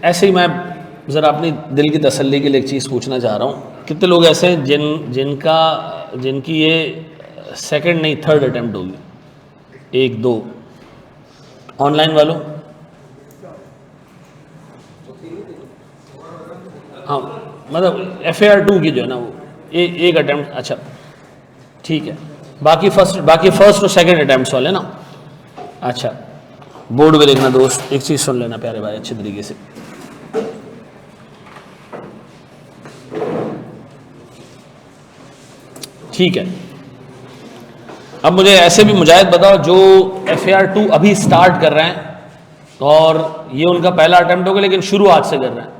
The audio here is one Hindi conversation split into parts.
ऐसे ही मैं ज़रा अपनी दिल की तसल्ली के लिए एक चीज़ पूछना चाह रहा हूँ, कितने लोग ऐसे हैं जिनकी ये सेकंड नहीं थर्ड अटेम्प्ट होगी? एक दो ऑनलाइन वालों, हाँ मतलब FAR 2 की जो है ना वो एक अटेम्प्ट, अच्छा ठीक है। बाकी फर्स्ट और सेकंड अटेम्प्ट वाले ना, अच्छा बोर्ड पे देखना दोस्त, एक चीज़ सुन लेना प्यारे भाई अच्छे तरीके से। ठीक है, अब मुझे ऐसे भी मुजाहिद बताओ जो FAR 2 अभी स्टार्ट कर रहे हैं और ये उनका पहला अटेम्प्ट होगा लेकिन शुरुआत से कर रहे हैं।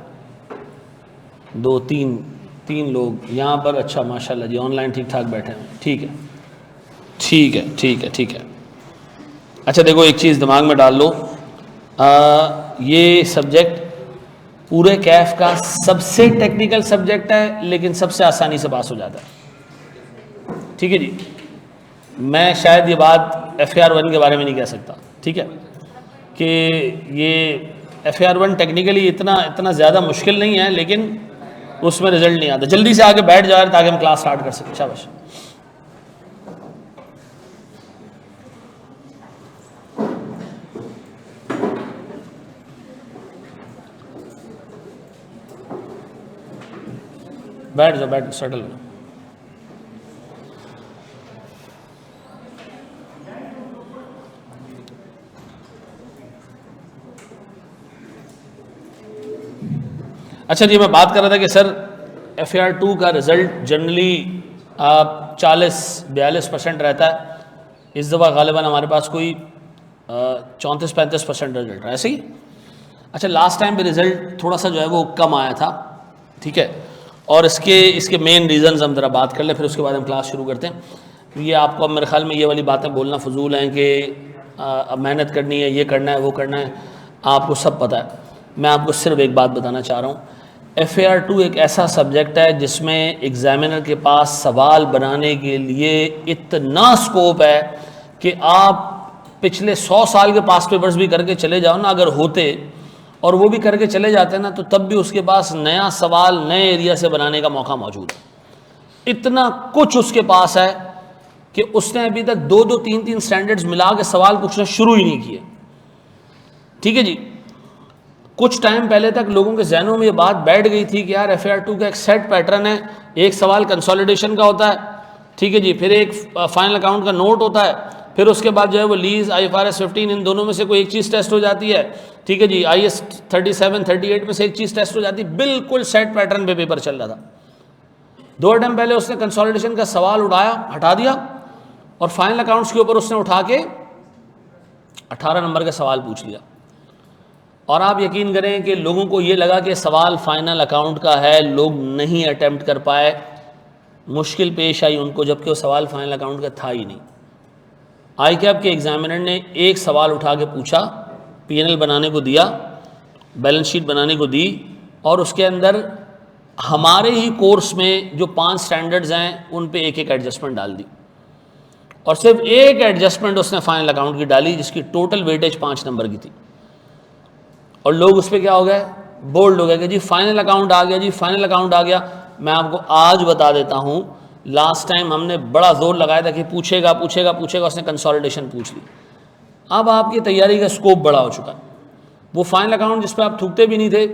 दो तीन लोग यहाँ पर, अच्छा माशाल्लाह जी ऑनलाइन ठीक ठाक बैठे हैं, ठीक है ठीक है ठीक है ठीक है। अच्छा देखो एक चीज़ दिमाग में डाल लो, ये सब्जेक्ट पूरे कैफ का सबसे टेक्निकल सब्जेक्ट है लेकिन सबसे आसानी से पास हो जाता है, ठीक है जी। मैं शायद ये बात FAR 1 के बारे में नहीं कह सकता, ठीक है, कि ये FAR 1 टेक्निकली इतना ज़्यादा मुश्किल नहीं है लेकिन उसमें रिजल्ट नहीं आता। जल्दी से आगे बैठ जाए ताकि हम क्लास स्टार्ट कर सकें। शाबाश। बैठ जाओ सेटल हो। अच्छा जी, मैं बात कर रहा था कि सर FAR 2 का रिज़ल्ट जनरली 40-42% रहता है। इस दफ़ा ग़ालिबन हमारे पास कोई 34-35% रिजल्ट है, ऐसे ही। अच्छा लास्ट टाइम भी रिज़ल्ट थोड़ा सा जो है वो कम आया था, ठीक है, और इसके मेन रीज़न्स हम ज़रा बात कर लें, फिर उसके बाद हम क्लास शुरू करते हैं। ये आपको अब मेरे ख्याल में ये वाली बातें बोलना फजूल हैं कि अब मेहनत करनी है, ये करना है, वो करना है, आपको सब पता है। मैं आपको सिर्फ एक बात बताना चाह रहा हूँ, FAR 2 एक ऐसा सब्जेक्ट है जिसमें एग्ज़ामिनर के पास सवाल बनाने के लिए इतना स्कोप है कि आप पिछले 100 साल के पास पेपर्स भी करके चले जाओ ना, अगर होते और वो भी करके चले जाते ना, तो तब भी उसके पास नया सवाल नए एरिया से बनाने का मौका मौजूद है। इतना कुछ उसके पास है कि उसने अभी तक 2-2, 3-3 स्टैंडर्ड्स मिला के सवाल पूछना शुरू ही नहीं किए, ठीक है जी। कुछ टाइम पहले तक लोगों के जहनों में ये बात बैठ गई थी कि यार FAR 2 का एक सेट पैटर्न है, एक सवाल कंसोलिडेशन का होता है, ठीक है जी, फिर एक फाइनल अकाउंट का नोट होता है, फिर उसके बाद जो है वो लीज IFRS 15 इन दोनों में से कोई एक चीज़ टेस्ट हो जाती है, ठीक है जी, IS 37-38 में से एक चीज़ टेस्ट हो जाती है। बिल्कुल सेट पैटर्न पे पेपर चल रहा था। 2 अटेम्प्ट पहले उसने कंसोलिडेशन का सवाल उठाया, हटा दिया, और फाइनल अकाउंट्स के ऊपर उसने उठा के 18 नंबर का सवाल पूछ लिया। और आप यकीन करें कि लोगों को ये लगा कि सवाल फाइनल अकाउंट का है, लोग नहीं अटेम्प्ट कर पाए, मुश्किल पेश आई उनको, जबकि वो सवाल फाइनल अकाउंट का था ही नहीं। ICAP के एग्जामिनर ने एक सवाल उठा के पूछा, PNL बनाने को दिया, बैलेंस शीट बनाने को दी, और उसके अंदर हमारे ही कोर्स में जो 5 स्टैंडर्ड्स हैं उन पे एक एडजस्टमेंट डाल दी, और सिर्फ एक एडजस्टमेंट उसने फाइनल अकाउंट की डाली जिसकी टोटल वेटेज 5 नंबर की थी। और लोग उस पर क्या हो गए, बोल्ड हो गए कि जी फाइनल अकाउंट आ गया, जी फाइनल अकाउंट आ गया। मैं आपको आज बता देता हूँ, लास्ट टाइम हमने बड़ा जोर लगाया था कि पूछेगा पूछेगा पूछेगा, उसने कंसोलिडेशन पूछ ली। अब आपकी तैयारी का स्कोप बड़ा हो चुका है। वो फाइनल अकाउंट जिस पर आप थूकते भी नहीं थे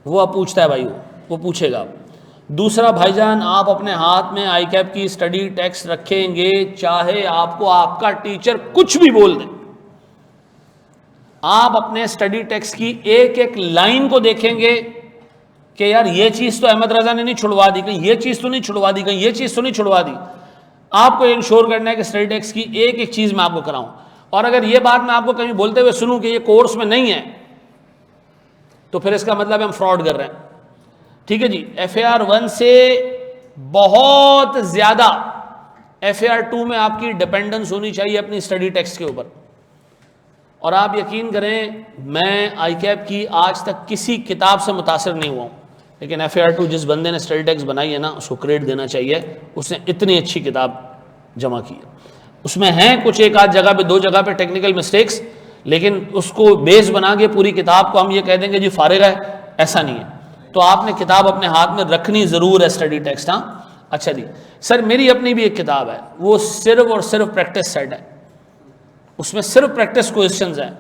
वो अब पूछता है भाई, वो पूछेगा। दूसरा भाईजान, आप अपने हाथ में ICAP की स्टडी टेक्स्ट रखेंगे, चाहे आपको आपका टीचर कुछ भी बोल दे, आप अपने स्टडी टेक्स्ट की एक एक लाइन को देखेंगे कि यार ये चीज़ तो अहमद रजा ने नहीं छुड़वा दी, कहीं ये चीज़ तो नहीं छुड़वा दी, कहीं ये चीज़ तो नहीं छुड़वा दी। आपको इंश्योर करना है कि स्टडी टेक्स्ट की एक एक चीज़ मैं आपको कराऊं, और अगर ये बात मैं आपको कहीं बोलते हुए सुनूं कि ये कोर्स में नहीं है, तो फिर इसका मतलब हम फ्रॉड कर रहे हैं, ठीक है जी। FAR 1 से बहुत ज़्यादा FAR 2 में आपकी डिपेंडेंस होनी चाहिए अपनी स्टडी टेक्स्ट के ऊपर। और आप यकीन करें, मैं ICAP की आज तक किसी किताब से मुतासर नहीं हुआ हूँ, लेकिन FAR 2 जिस बंदे ने स्टडी टेक्स्ट बनाई है ना, उसको क्रेडिट देना चाहिए, उसने इतनी अच्छी किताब जमा की है। उसमें हैं कुछ एक आध जगह पे, 2 जगह पे टेक्निकल मिस्टेक्स, लेकिन उसको बेस बना के पूरी किताब को हम ये कह देंगे जी फारिग है, ऐसा नहीं है। तो आपने किताब अपने हाथ में रखनी ज़रूर है, स्टडी टेक्स्ट। हाँ अच्छा जी सर, मेरी अपनी भी एक किताब है, वो सिर्फ और सिर्फ प्रैक्टिस सेट है, उसमें सिर्फ प्रैक्टिस क्वेश्चंस हैं।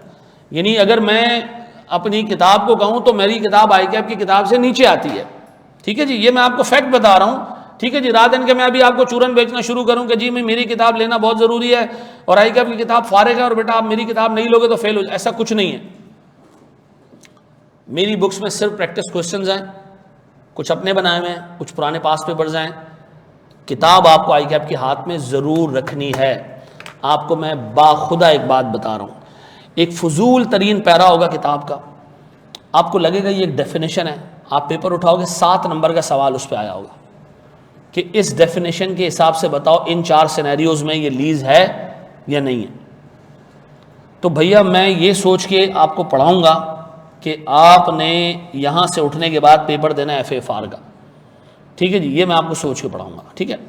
यानी अगर मैं अपनी किताब को कहूँ तो मेरी किताब ICAP की किताब से नीचे आती है, ठीक है जी, ये मैं आपको फैक्ट बता रहा हूँ, ठीक है जी। रात दिन के मैं अभी आपको चूरन बेचना शुरू करूँ कि जी मैं मेरी किताब लेना बहुत ज़रूरी है और ICAP की किताब फारिग है और बेटा आप मेरी किताब नहीं लोगे तो फेल हो, ऐसा कुछ नहीं है। मेरी बुक्स में सिर्फ प्रैक्टिस क्वेश्चंस हैं, कुछ अपने बनाए हुए हैं, कुछ पुराने पास पेपर्स हैं। किताब आपको ICAP के हाथ में ज़रूर रखनी है। आपको मैं बाखुदा एक बात बता रहा हूँ, एक फजूल तरीन पैरा होगा किताब का, आपको लगेगा ये एक डेफिनेशन है, आप पेपर उठाओगे 7 नंबर का सवाल उस पर आया होगा कि इस डेफिनेशन के हिसाब से बताओ इन 4 सिनेरियोज में ये लीज है या नहीं है। तो भैया मैं ये सोच के आपको पढ़ाऊँगा कि आपने यहाँ से उठने के बाद पेपर देना है FFR का, ठीक है जी, ये मैं आपको सोच के पढ़ाऊँगा, ठीक है।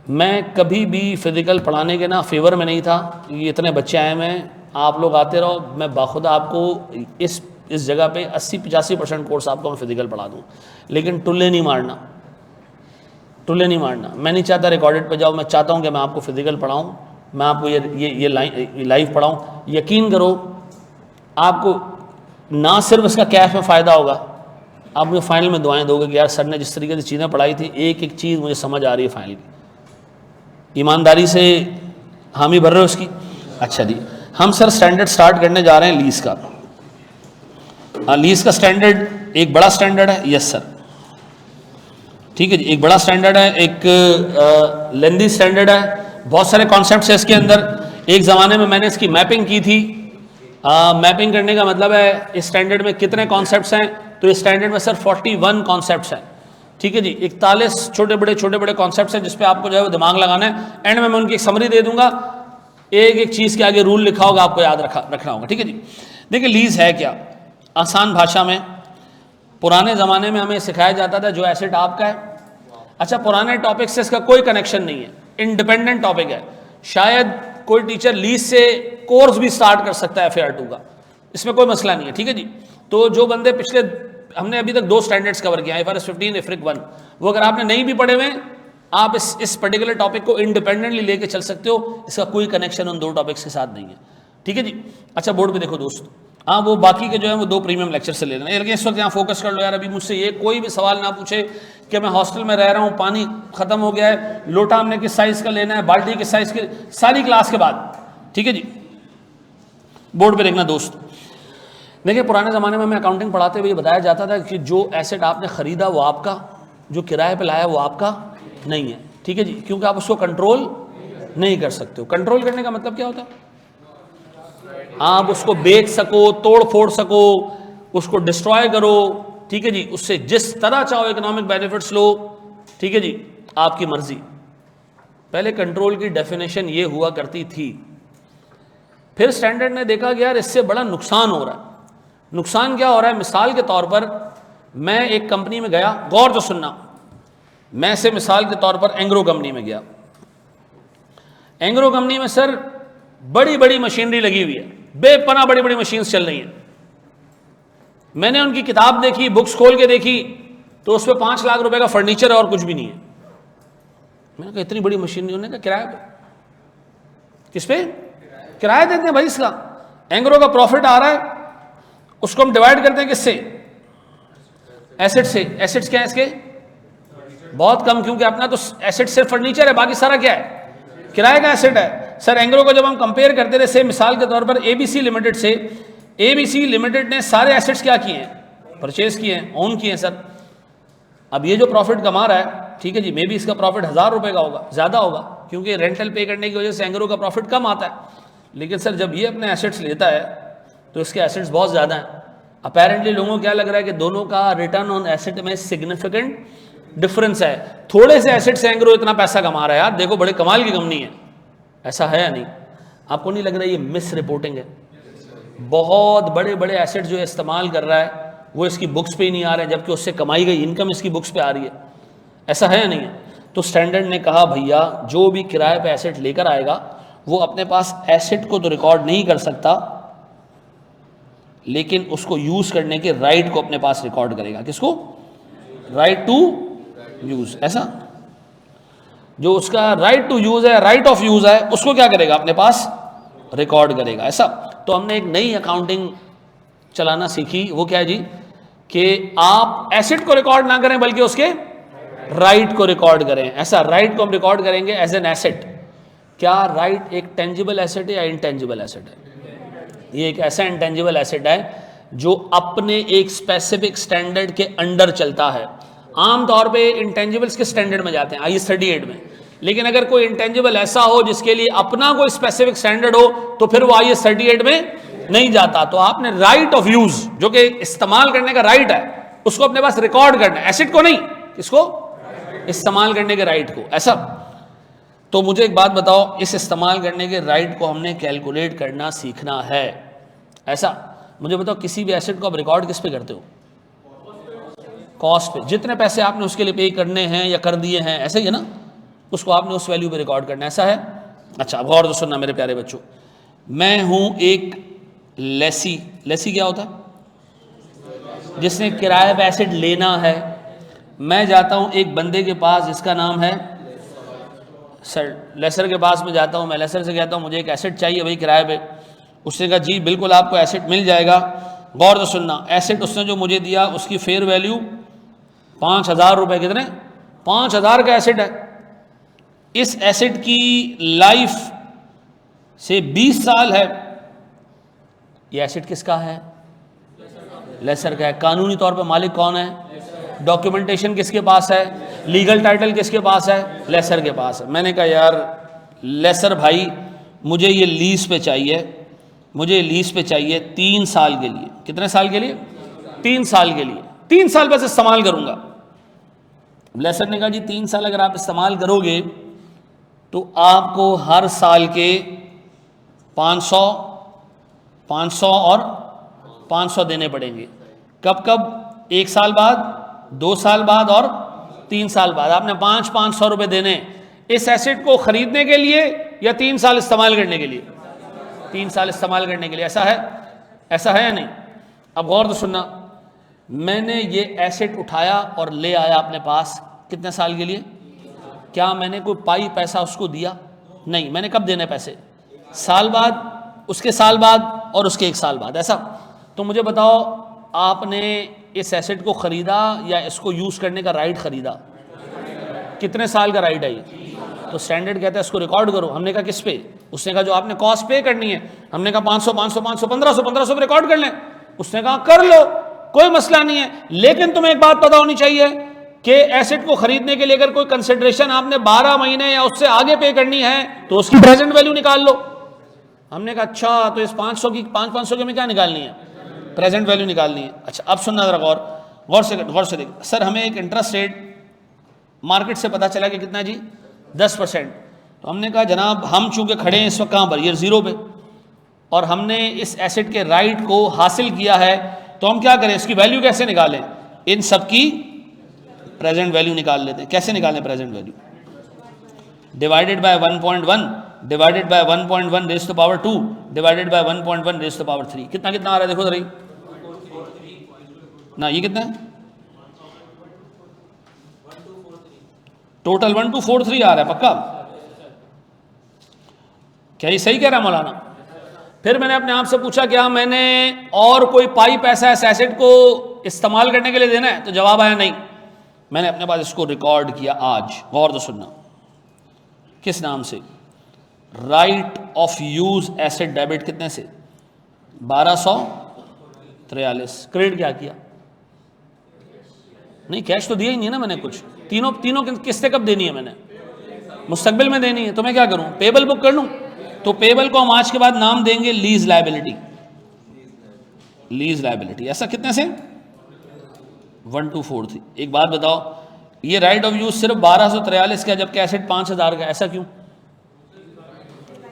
मैं कभी भी फिज़िकल पढ़ाने के ना फेवर में नहीं था, ये इतने बच्चे आए हुए हैं, आप लोग आते रहो, मैं बाखुदा आपको इस जगह पे 80-85% कोर्स आपको मैं फिज़िकल पढ़ा दूँ, लेकिन टुल्ले नहीं मारना, टुल्ले नहीं मारना। मैं नहीं चाहता रिकॉर्डेड पे जाओ, मैं चाहता हूँ कि मैं आपको फिज़िकल पढ़ाऊँ, मैं आपको ये लाइव पढ़ाऊँ। यकीन करो आपको ना सिर्फ इसका कैश में फ़ायदा होगा, आप मुझे फाइनल में दुआएं दोगे कि यार सर ने जिस तरीके से चीज़ें पढ़ाई थी, एक एक चीज़ मुझे समझ आ रही है फाइनल की। ईमानदारी से हामी भर रहे हो उसकी। अच्छा जी, हम सर स्टैंडर्ड स्टार्ट करने जा रहे हैं लीज़ का। लीज़ का स्टैंडर्ड एक बड़ा स्टैंडर्ड है, यस सर, ठीक है जी, एक बड़ा स्टैंडर्ड है, एक लेंदी स्टैंडर्ड है, बहुत सारे कॉन्सेप्ट्स है इसके अंदर। एक ज़माने में मैंने इसकी मैपिंग की थी। मैपिंग करने का मतलब है इस स्टैंडर्ड में कितने कॉन्सेप्ट्स हैं, तो इस स्टैंडर्ड में सर 41 कॉन्सेप्ट्स हैं, ठीक है जी। 41 छोटे बड़े कॉन्सेप्ट्स हैं जिस पे आपको जो है वो दिमाग लगाना है। एंड में मैं उनकी एक समरी दे दूंगा, एक एक चीज़ के आगे रूल लिखा होगा, आपको याद रखना होगा, ठीक है जी। देखिए लीज़ है क्या, आसान भाषा में पुराने ज़माने में हमें सिखाया जाता था जो एसेट आपका है। अच्छा, पुराने टॉपिक से इसका कोई कनेक्शन नहीं है, इंडिपेंडेंट टॉपिक है। शायद कोई टीचर लीज से कोर्स भी स्टार्ट कर सकता है FAR 2 का, इसमें कोई मसला नहीं है, ठीक है जी। तो जो बंदे पिछले, हमने अभी तक 2 स्टैंडर्ड्स कवर किया है, IFRS 15, IFRIC 1, वो अगर आपने नहीं भी पढ़े हुए, आप इस पर्टिकुलर टॉपिक को इंडिपेंडेंटली लेके चल सकते हो, इसका कोई कनेक्शन उन 2 टॉपिक्स के साथ नहीं है, ठीक है जी। अच्छा, बोर्ड पे देखो दोस्त, हाँ वो बाकी के जो है वो 2 प्रीमियम लेक्चर से ले लेना, लेकिन इस वक्त यहाँ फोकस कर लो यार। अभी मुझसे ये कोई भी सवाल ना पूछे कि मैं हॉस्टल में रह रहा हूँ, पानी खत्म हो गया है, लोटा हमने किस साइज़ का लेना है, बाल्टी किस साइज़ की, सारी क्लास के बाद, ठीक है जी। बोर्ड पे देखना दोस्त। देखिए पुराने ज़माने में मैं अकाउंटिंग पढ़ाते हुए बताया जाता था कि जो एसेट आपने ख़रीदा वो आपका, जो किराए पे लाया वो आपका नहीं है, ठीक है जी, क्योंकि आप उसको कंट्रोल नहीं कर सकते हो। कंट्रोल करने का मतलब क्या होता है, आप उसको बेच सको, तोड़ फोड़ सको, उसको डिस्ट्रॉय करो, ठीक है जी, उससे जिस तरह चाहो इकोनॉमिक बेनिफिट्स लो, ठीक है जी, आपकी मर्जी। पहले कंट्रोल की डेफिनेशन ये हुआ करती थी, फिर स्टैंडर्ड ने देखा कि यार इससे बड़ा नुकसान हो रहा है। नुकसान क्या हो रहा है, मिसाल के तौर पर मैं एक कंपनी में गया, गौर से सुनना, मैं से मिसाल के तौर पर एंग्रो कंपनी में गया। एंग्रो कंपनी में सर बड़ी बड़ी मशीनरी लगी हुई है, बेपनाह बड़ी बड़ी मशीन्स चल रही हैं। मैंने उनकी किताब देखी, बुक्स खोल के देखी, तो उस पर 5 लाख रुपए का फर्नीचर है और कुछ भी नहीं है। मैंने कहा इतनी बड़ी मशीनरी, उन्होंने कहा किराए पे। किस पे? किराया देते हैं भाई इसका। एंग्रो का प्रॉफिट आ रहा है, उसको हम डिवाइड करते हैं किससे? एसेट से। एसेट्स क्या है इसके? बहुत कम, क्योंकि अपना तो एसेट सिर्फ फर्नीचर है, बाकी सारा क्या है? किराए का एसेट है। सर एंग्रो को जब हम कंपेयर करते थे, से मिसाल के तौर पर ABC लिमिटेड से, ABC लिमिटेड ने सारे एसेट्स क्या किए हैं? परचेज किए हैं, ओन किए हैं सर। अब ये जो प्रॉफिट कमा रहा है, ठीक है जी, मे बी इसका प्रॉफिट 1000 रुपये का होगा, ज़्यादा होगा, क्योंकि रेंटल पे करने की वजह से एंग्रो का प्रॉफिट कम आता है। लेकिन सर जब ये अपने एसेट्स लेता है तो इसके एसेट्स बहुत ज़्यादा हैं। अपेरेंटली लोगों को क्या लग रहा है कि दोनों का रिटर्न ऑन एसेट में सिग्निफिकेंट डिफरेंस है। थोड़े से एसेट से एंग्रो इतना पैसा कमा रहा है, यार देखो बड़े कमाल की कंपनी है, ऐसा है या नहीं? आपको नहीं लग रहा ये मिस रिपोर्टिंग है? बहुत बड़े बड़े एसेट जो इस्तेमाल कर रहा है वो इसकी बुक्स पे ही नहीं आ रहे हैं, जबकि उससे कमाई गई इनकम इसकी बुक्स पे आ रही है। ऐसा है या नहीं है? तो स्टैंडर्ड ने कहा भैया जो भी किराए पे एसेट लेकर आएगा वो अपने पास एसेट को तो रिकॉर्ड नहीं कर सकता, लेकिन उसको यूज करने के राइट को अपने पास रिकॉर्ड करेगा। किसको? Right to use. ऐसा जो उसका राइट टू यूज है, राइट ऑफ यूज है, उसको क्या करेगा? अपने पास रिकॉर्ड करेगा। ऐसा तो हमने एक नई अकाउंटिंग चलाना सीखी, वो क्या है जी? कि आप एसेट को रिकॉर्ड ना करें बल्कि उसके राइट को रिकॉर्ड करें। ऐसा राइट को हम रिकॉर्ड करेंगे एज एन एसेट। क्या राइट एक टेंजिबल एसेट है या इंटेंजिबल एसेट है? ये एक ऐसा इंटेंजिबल एसेट है जो अपने एक स्पेसिफिक स्टैंडर्ड के अंडर चलता है। आमतौर पे इंटेंजिबल्स के स्टैंडर्ड में जाते हैं IAS 38 में, लेकिन अगर कोई इंटेंजिबल ऐसा हो जिसके लिए अपना कोई स्पेसिफिक स्टैंडर्ड हो तो फिर वो IAS 38 में नहीं जाता। तो आपने राइट ऑफ यूज, जो कि इस्तेमाल करने का राइट है, उसको अपने पास रिकॉर्ड करना है। एसेट को नहीं, किसको? इस्तेमाल करने के राइट को। ऐसा तो मुझे एक बात बताओ, इस इस्तेमाल करने के राइट को हमने कैलकुलेट करना सीखना है। ऐसा मुझे बताओ, किसी भी एसेट को आप रिकॉर्ड किस पे करते हो? कॉस्ट पे। जितने पैसे आपने उसके लिए पे करने हैं या कर दिए हैं, ऐसे ही है ना, उसको आपने उस वैल्यू पे रिकॉर्ड करना है। ऐसा है? अच्छा, अब गौर से सुनना मेरे प्यारे बच्चों। मैं हूं एक लेसी। लेसी क्या होता है? जिसने किराए पे एसेट लेना है। मैं जाता हूं एक बंदे के पास जिसका नाम है सर, लेसर के पास में जाता हूं। मैं लेसर से कहता हूं मुझे एक एसेट चाहिए भाई किराए पे। उसने कहा जी बिल्कुल आपको एसेट मिल जाएगा। गौर से सुनना, एसेट उसने जो मुझे दिया उसकी फेयर वैल्यू 5,000 रुपये। कितने? 5,000 का एसेट है। इस एसेट की लाइफ से 20 साल है। ये एसेट किसका है? लेसर का है। कानूनी तौर पे मालिक कौन है? डॉक्यूमेंटेशन किसके पास है? लीगल टाइटल किसके पास है? लेसर के पास है। मैंने कहा यार लेसर भाई, मुझे ये लीज पे चाहिए, मुझे लीज पे चाहिए 3 साल के लिए। कितने साल के लिए? 3 साल के लिए। 3 साल बस इस्तेमाल करूंगा। लेसर ने कहा जी 3 साल अगर आप इस्तेमाल करोगे तो आपको हर साल के 500 और 500 देने पड़ेंगे। कब कब? 1 साल बाद, 2 साल बाद और 3 साल बाद। आपने 500 रुपये देने इस एसेट को खरीदने के लिए या 3 साल इस्तेमाल करने के लिए? 3 साल इस्तेमाल करने के लिए। ऐसा है? ऐसा है या नहीं? अब गौर से सुनना, मैंने ये एसेट उठाया और ले आया अपने पास। कितने साल के लिए? क्या मैंने कोई पाई पैसा उसको दिया? नहीं। मैंने कब देने पैसे? साल बाद, उसके साल बाद और उसके 1 साल बाद। ऐसा तो मुझे बताओ, आपने इस एसेट को खरीदा या इसको यूज करने का राइट खरीदा? कितने साल का राइट है ये? तो स्टैंडर्ड कहता है इसको रिकॉर्ड करो। हमने कहा किस पे? उसने कहा जो आपने कॉस्ट पे करनी है। हमने कहा 500 1500 पे रिकॉर्ड कर लें। उसने कहा कर लो, कोई मसला नहीं है, लेकिन तुम्हें एक बात पता होनी चाहिए कि एसेट को खरीदने के लिए अगर कोई कंसिडरेशन आपने 12 महीने या उससे आगे पे करनी है तो उसकी प्रेजेंट वैल्यू निकाल लो। हमने कहा अच्छा, तो इस 500 की 500 के में क्या निकालनी है? प्रेजेंट वैल्यू निकालनी है। अच्छा, अब सुनना जरा गौर से देख। सर हमें एक इंटरेस्ट रेट मार्केट से पता चला कि कितना जी? 10%। तो हमने कहा जनाब हम चूंकि खड़े हैं इस वक्त कहाँ पर? ये 0 पे, और हमने इस एसेट के राइट को हासिल किया है, तो हम क्या करें? इसकी वैल्यू कैसे निकालें? इन सब की प्रेजेंट वैल्यू निकाल लेते हैं। कैसे निकालें present value? Divided by 1.1 divided by 1.1 raise to power 2 divided by 1.1 raise to power 3। कितना कितना आ रहा है देखो जरा ना, ये कितना है? टोटल 1243 आ रहा है। पक्का? क्या ये सही कह रहा है मौलाना? फिर मैंने अपने आप से पूछा क्या मैंने और कोई पाई पैसा इस एसेट को इस्तेमाल करने के लिए देना है? तो जवाब आया नहीं। मैंने अपने पास इसको रिकॉर्ड किया आज। गौर से सुनना, किस नाम से? Right of use asset debit. कितने से? 1243। क्रेडिट क्या किया? नहीं, कैश तो दिया ही नहीं है ना मैंने कुछ। तीनों किस्तें कब देनी है? मैंने मुस्तकबिल में देनी है। तो मैं क्या करूं? पेबल बुक कर लूं? तो पेबल को हम आज के बाद नाम देंगे लीज लायबिलिटी। Lease liability. ऐसा कितने से? 1243। एक बात बताओ, ये राइट ऑफ यूज सिर्फ 1243 का, जबकि एसेट 5000 का। ऐसा क्यों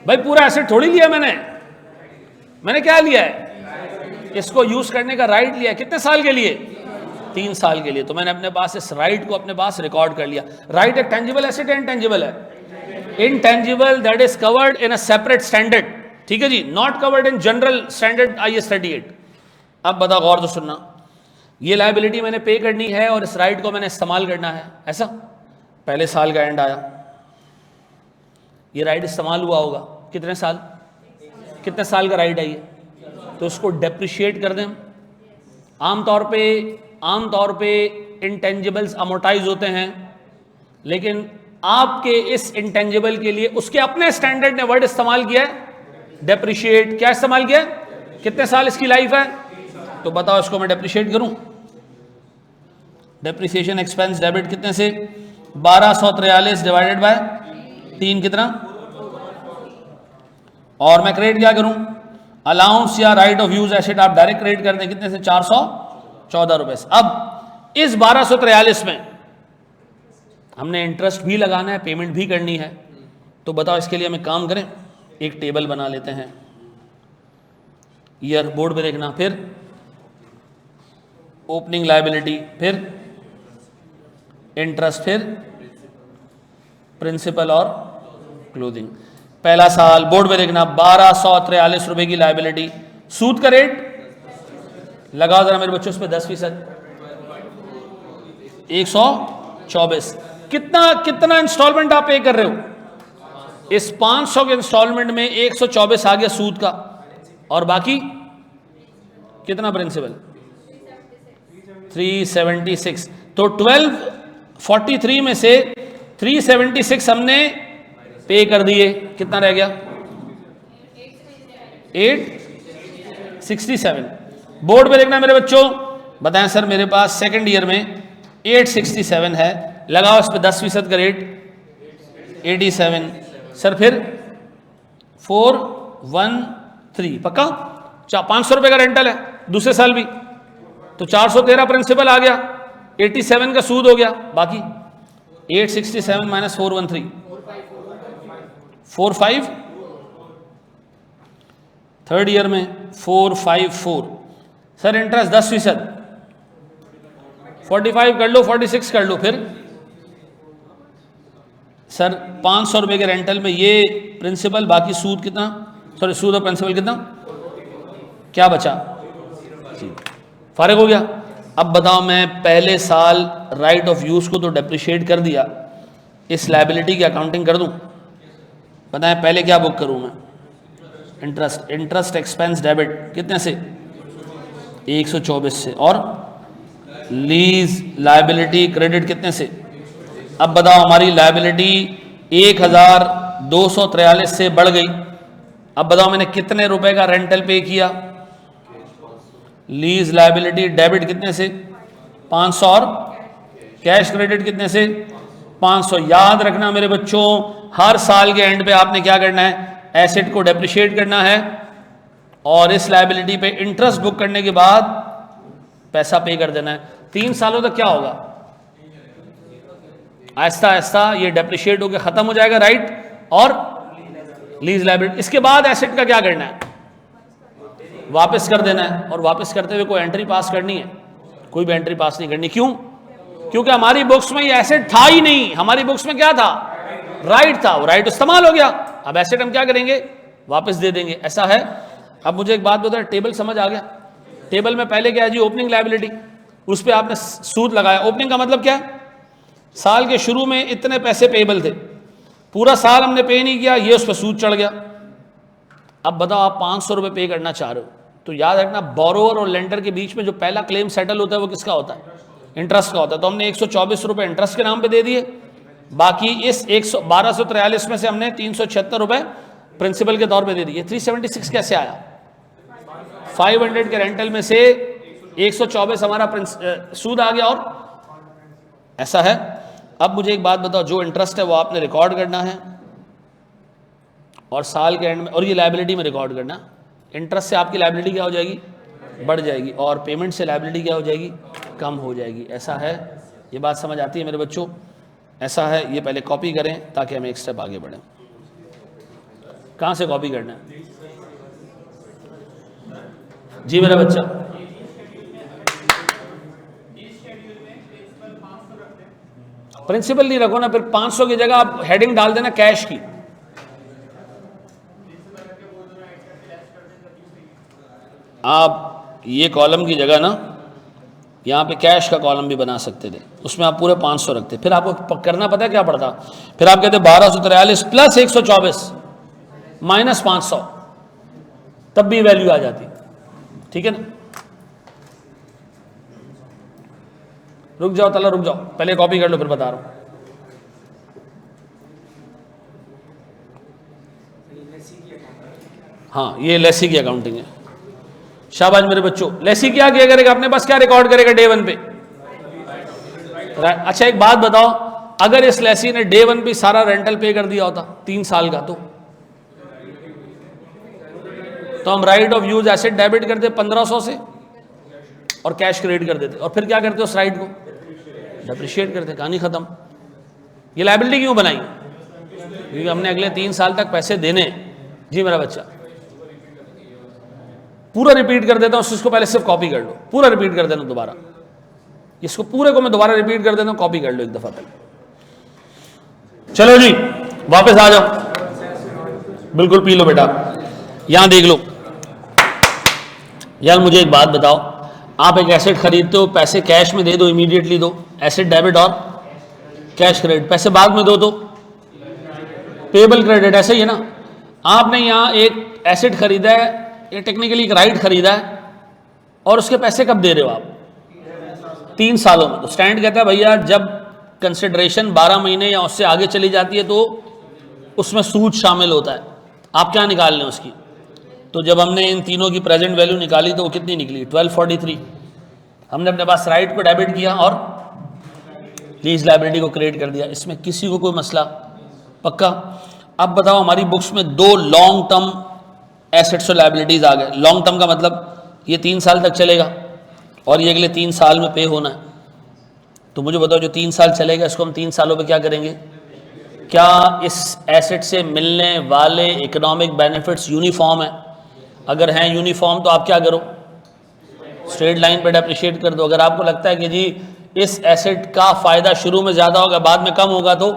भाई? पूरा एसेट थोड़ी लिया मैंने क्या लिया है? इसको यूज करने का राइट लिया है। कितने साल के लिए? 3 साल के लिए। तो मैंने अपने पास इस राइट को अपने पास रिकॉर्ड कर लिया। राइट एक टेंजिबल एसेट है, इनटेंजिबल है? Intangible, that is covered in a separate standard. ठीक है जी, not covered in general standard IAS 38। अब बताओ, गौर तो सुनना, ये लायबिलिटी मैंने पे करनी है और इस राइट को मैंने इस्तेमाल करना है, ऐसा। पहले साल का एंड आया, ये राइट इस्तेमाल हुआ होगा, कितने साल, कितने साल का राइट है ये, तो इसको डेप्रिशिएट कर दें। आमतौर पे इंटेंजिबल्स अमोर्टाइज होते हैं, लेकिन आपके इस इंटेंजिबल के लिए उसके अपने स्टैंडर्ड ने वर्ड इस्तेमाल किया है डेप्रिशिएट। क्या इस्तेमाल किया है, कितने साल इसकी लाइफ है, तो बताओ इसको मैं डेप्रिशिएट करूं। डेप्रिसिएशन एक्सपेंस डेबिट कितने से, 1243 डिवाइडेड बाय 3 कितना, और मैं क्रेडिट क्या करूं, अलाउंस या राइट ऑफ यूज एसेट आप डायरेक्ट क्रेडिट कर दें, कितने से, 414 रुपए से। अब इस 1243 में हमने इंटरेस्ट भी लगाना है, पेमेंट भी करनी है, तो बताओ इसके लिए हमें काम करें, एक टेबल बना लेते हैं, ईयर बोर्ड पे देखना, फिर ओपनिंग लायबिलिटी, फिर इंटरेस्ट, फिर प्रिंसिपल और क्लोजिंग। पहला साल बोर्ड पे देखना, 1243 रुपए की लायबिलिटी, सूद का रेट लगाओ जरा मेरे बच्चों, उस पर 10%, 124। कितना इंस्टॉलमेंट आप पे कर रहे हो, इस 500 के इंस्टॉलमेंट में 124 आ गया सूद का, और बाकी कितना प्रिंसिपल, 376। तो 1243 में से 376 हमने पे कर दिए, कितना रह गया, 867। बोर्ड पे देखना मेरे बच्चों, बताएं सर मेरे पास सेकंड ईयर में 867 है, लगाओ इस पे 10% का रेट 87, सर फिर 413, पक्का 500 रुपए का रेंटल है दूसरे साल भी, तो 413 प्रिंसिपल आ गया, 87 का सूद हो गया, बाकी 867 माइनस 413, 45, थर्ड ईयर में 454, सर इंटरेस्ट 10%, 45 कर लो, 46 कर लो, फिर सर 500 रुपए के रेंटल में ये प्रिंसिपल, बाकी सूद कितना, सॉरी सूद और प्रिंसिपल कितना, क्या बचा, फारिग हो गया। अब बताओ, मैं पहले साल राइट ऑफ यूज को तो डेप्रिशिएट कर दिया, इस लायबिलिटी की अकाउंटिंग कर दूं, बताएं पहले क्या बुक करूं मैं, इंटरेस्ट एक्सपेंस डेबिट कितने से, 124 से, और लीज लायबिलिटी क्रेडिट कितने से। अब बताओ हमारी लायबिलिटी 1243 से बढ़ गई, अब बताओ मैंने कितने रुपए का रेंटल पे किया, लीज लायबिलिटी डेबिट कितने से, 500, और कैश क्रेडिट कितने से, 500। याद रखना मेरे बच्चों, हर साल के एंड पे आपने क्या करना है, एसेट को डेप्रिशिएट करना है, और इस लायबिलिटी पे इंटरेस्ट बुक करने के बाद पैसा पे कर देना है। 3 सालों तक क्या होगा, आहिस्ता आहिस्ता ये डेप्रिशिएट होकर खत्म हो जाएगा, राइट और लीज लायबिलिटी। इसके बाद एसेट का क्या करना है, वापस कर देना है, और वापस करते हुए कोई एंट्री पास करनी है, कोई भी एंट्री पास नहीं करनी। क्यों, क्योंकि हमारी बुक्स में ये एसेट था ही नहीं, हमारी बुक्स में क्या था, राइट था, वो राइट इस्तेमाल हो गया, अब एसेट हम क्या करेंगे, वापस दे देंगे, ऐसा है। अब मुझे एक बात बताओ, टेबल समझ आ गया, टेबल में पहले क्या है जी, ओपनिंग लायबिलिटी, उस पर आपने सूद लगाया। ओपनिंग का मतलब क्या है, साल के शुरू में इतने पैसे पेबल थे, पूरा साल हमने पे नहीं किया, ये उस पर सूद चढ़ गया। अब बताओ आप 500 रुपये पे करना चाह रहे हो, तो याद रखना बोरोवर और लेंडर के बीच में जो पहला क्लेम सेटल होता है वो किसका होता है, इंटरेस्ट का होता है। तो हमने 124 रुपये इंटरेस्ट के नाम पे दे दिए, बाकी इस 1243 में से हमने 376 रुपये प्रिंसिपल के तौर पे दे दिए। 376 कैसे आया, 500 के रेंटल में से 124 हमारा सूद आ गया, और ऐसा है। अब मुझे एक बात बताओ, जो इंटरेस्ट है वो आपने रिकॉर्ड करना है, और साल के एंड में, और ये लायबिलिटी में रिकॉर्ड करना। इंटरेस्ट से आपकी लायबिलिटी क्या हो जाएगी, बढ़ जाएगी, और पेमेंट से लायबिलिटी क्या हो जाएगी, कम हो जाएगी। ऐसा है, ये बात समझ आती है मेरे बच्चों, ऐसा है। ये पहले कॉपी करें ताकि हम एक स्टेप आगे बढ़ें। कहाँ से कॉपी करना है जी मेरा बच्चा, प्रिंसिपल नहीं रखो ना, फिर 500 की जगह आप हेडिंग डाल देना कैश की। आप ये कॉलम की जगह ना यहाँ पे कैश का कॉलम भी बना सकते थे, उसमें आप पूरे 500 रखते, फिर आपको करना पता है क्या पड़ता, फिर आप कहते 1243 प्लस 124 माइनस 500, तब भी वैल्यू आ जाती। ठीक है ना, रुक जाओ तला, रुक जाओ, पहले कॉपी कर लो फिर बता रहा हूं। हाँ, ये लेसी की अकाउंटिंग है। शाबाश मेरे बच्चों, लेसी क्या किया करेगा, अपने पास क्या रिकॉर्ड करेगा डे 1 पे। अच्छा एक बात बताओ, अगर इस लेसी ने डे 1 पे सारा रेंटल पे कर दिया होता 3 साल का, तो हम right of use asset debit करते 1500 से और कैश क्रेडिट कर देते, और फिर क्या करते उस राइट को डेप्रिशिएट करते, कहानी खत्म। ये लायबिलिटी क्यों बनाई, क्योंकि हमने अगले 3 साल तक पैसे देने। जी मेरा बच्चा, पूरा रिपीट कर देता हूं, इसको पहले सिर्फ कॉपी कर लो, पूरा रिपीट कर देना दोबारा, इसको पूरे को मैं दोबारा रिपीट कर देता हूं, कॉपी कर लो एक दफा पहले। चलो जी वापस आ जाओ, बिल्कुल पी लो बेटा, यहां देख लो। यार मुझे एक बात बताओ, आप एक एसेट खरीदते हो, पैसे कैश में दे दो, इमीडिएटली दो, एसेट डेबिट और कैश क्रेडिट, पैसे बाद में दो तो पेबल क्रेडिट, ऐसे ही है ना। आपने यहां एक एसेट खरीदा है, ये टेक्निकली एक राइट खरीदा है, और उसके पैसे कब दे रहे हो आप, 3 सालों में। तो स्टैंड कहता है भैया जब कंसिडरेशन 12 महीने या उससे आगे चली जाती है तो उसमें सूद शामिल होता है। आप क्या निकाल लें उसकी, तो जब हमने इन तीनों की प्रेजेंट वैल्यू निकाली तो वो कितनी निकली, 1243। हमने अपने पास राइट को डेबिट किया और लीज लायबिलिटी को क्रेडिट कर दिया, इसमें किसी को कोई मसला, पक्का। अब बताओ हमारी बुक्स में 2 लॉन्ग टर्म एसेट्स और लायबिलिटीज आ गए। लॉन्ग टर्म का मतलब ये 3 साल तक चलेगा और ये अगले 3 साल में पे होना है। तो मुझे बताओ जो 3 साल चलेगा इसको हम 3 सालों पे क्या करेंगे, क्या इस एसेट से मिलने वाले इकोनॉमिक बेनिफिट्स यूनिफॉर्म है, अगर हैं यूनिफॉर्म तो आप क्या करो, स्ट्रेट लाइन पे डेप्रिशिएट कर दो। अगर आपको लगता है कि जी इस एसेट का फायदा शुरू में ज़्यादा होगा बाद में कम होगा तो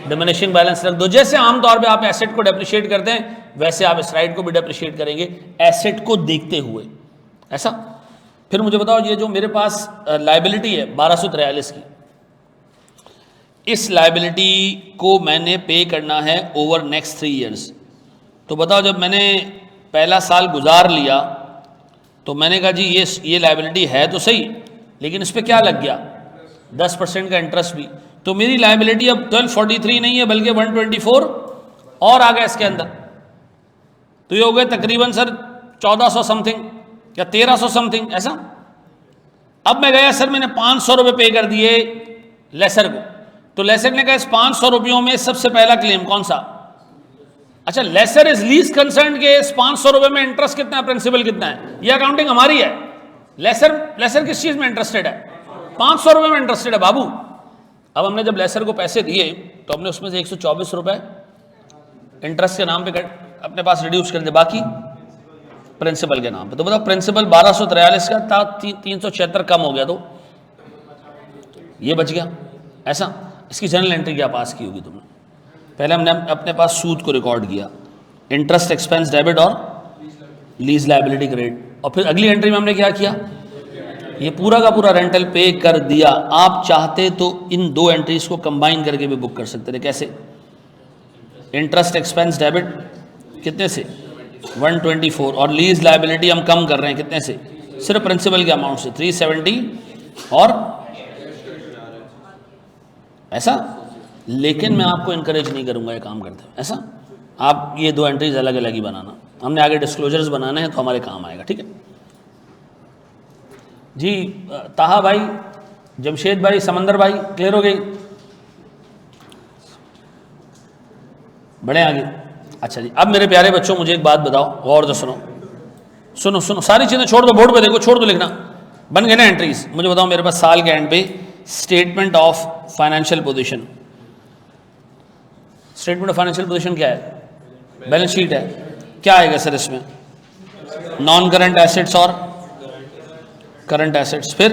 डिमिनिशिंग बैलेंस रख दो। जैसे आमतौर पे आप एसेट को डेप्रिशिएट करते हैं वैसे आप इस राइट को भी डेप्रिशिएट करेंगे एसेट को देखते हुए, ऐसा। फिर मुझे बताओ ये जो मेरे पास लायबिलिटी है 1243 की, इस लायबिलिटी को मैंने पे करना है ओवर नेक्स्ट 3 ईयर्स। तो बताओ जब मैंने पहला साल गुजार लिया तो मैंने कहा जी ये लायबिलिटी है तो सही, लेकिन इस पर क्या लग गया 10% का इंटरेस्ट भी, तो मेरी लायबिलिटी अब 1243 नहीं है बल्कि 124 और आ गया इसके अंदर। तो ये हो गए तकरीबन सर 1400 समथिंग या 1300 समथिंग, ऐसा। अब मैं गया सर मैंने 500 रुपये पे कर दिए लेसर को, तो लेसर ने कहा इस 500 रुपयों में सबसे पहला क्लेम कौन सा, अच्छा लेसर इज लीस्ट कंसर्न के इस 500 रुपये में इंटरेस्ट कितना है, प्रिंसिपल कितना है, ये अकाउंटिंग हमारी है। लेसर किस चीज़ में इंटरेस्टेड है, 500 रुपये में इंटरेस्टेड है बाबू। अब हमने जब लेसर को पैसे दिए तो हमने उसमें से 124 रुपये इंटरेस्ट के नाम पे अपने पास रिड्यूस कर दे, बाकी प्रिंसिपल के नाम पे। तो बताओ प्रिंसिपल 1243 का था, 376 कम हो गया तो ये बच गया, ऐसा। इसकी जनरल एंट्री क्या पास की होगी तुमने, पहले हमने अपने पास सूद को रिकॉर्ड किया, इंटरेस्ट एक्सपेंस डेबिट और लीज लायबिलिटी क्रेडिट, और फिर अगली एंट्री में हमने क्या किया, ये पूरा का पूरा रेंटल पे कर दिया। आप चाहते तो इन 2 एंट्रीज को कंबाइन करके भी बुक कर सकते थे, कैसे, इंटरेस्ट एक्सपेंस डेबिट कितने से 124 और लीज लायबिलिटी हम कम कर रहे हैं कितने से, सिर्फ प्रिंसिपल के अमाउंट से 370 और ऐसा। लेकिन मैं आपको इनकरेज नहीं करूंगा ये काम करते हुए, ऐसा। आप ये 2 एंट्रीज अलग अलग ही बनाना, हमने आगे डिस्क्लोजर्स बनाने हैं तो हमारे काम आएगा, ठीक है जी। ताहा भाई, जमशेद भाई, समंदर भाई, क्लियर हो गई, बढ़े आगे। अच्छा जी, अब मेरे प्यारे बच्चों मुझे एक बात बताओ, गौर से सुनो सुनो सुनो, सारी चीज़ें छोड़ दो, बोर्ड पे देखो, छोड़ दो लिखना, बन गए ना एंट्रीज। मुझे बताओ मेरे पास साल के एंड पे statement of financial position, statement of financial position क्या है, बैलेंस शीट है, क्या आएगा सर इसमें, नॉन करंट एसेट्स और करंट एसेट्स, फिर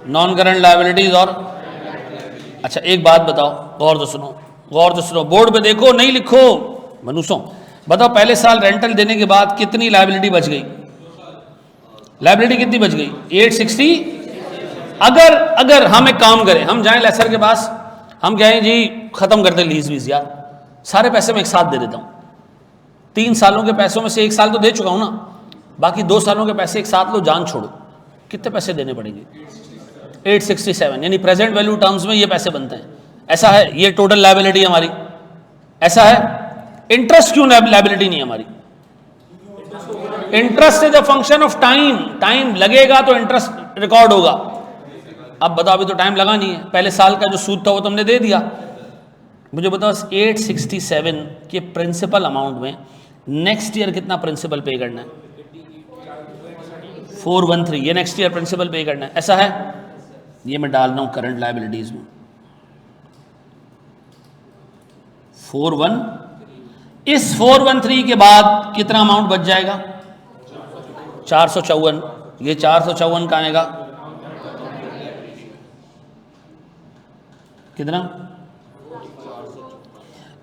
नॉन करंट लायबिलिटीज और, अच्छा एक बात बताओ, गौर से सुनो, गौर से सुनो, बोर्ड पे देखो, नहीं लिखो मनुष्यों। बताओ पहले साल रेंटल देने के बाद कितनी लायबिलिटी बच गई, लाइबिलिटी कितनी बच गई? 860। अगर हम एक काम करें, हम जाएं लेसर के पास, हम कहें जी खत्म कर दे लीज वीज यार, सारे पैसे मैं एक साथ दे देता हूं, 3 सालों के पैसों में से 1 साल तो दे चुका हूं ना, बाकी 2 सालों के पैसे एक साथ लो, जान छोड़ो, कितने पैसे देने पड़ेंगे? 867, यानी प्रेजेंट वैल्यू टर्म्स में ये पैसे बनते हैं। ऐसा है, ये टोटल लायबिलिटी हमारी। ऐसा है, इंटरेस्ट क्यों लायबिलिटी नहीं हमारी? Interest is a function of time, time लगेगा तो इंटरेस्ट रिकॉर्ड होगा। अब बताओ, अभी तो टाइम लगा नहीं है, पहले साल का जो सूद था वो तुमने दे दिया। मुझे बताओ 867 के प्रिंसिपल अमाउंट में नेक्स्ट ईयर कितना प्रिंसिपल पे करना है? 413, ये नेक्स्ट ईयर प्रिंसिपल पे करना है। ऐसा है, ये मैं डाल रहा हूं करंट लायबिलिटीज में 41। इस 413 के बाद कितना अमाउंट बच जाएगा? 454। ये 454 का आएगा कितना?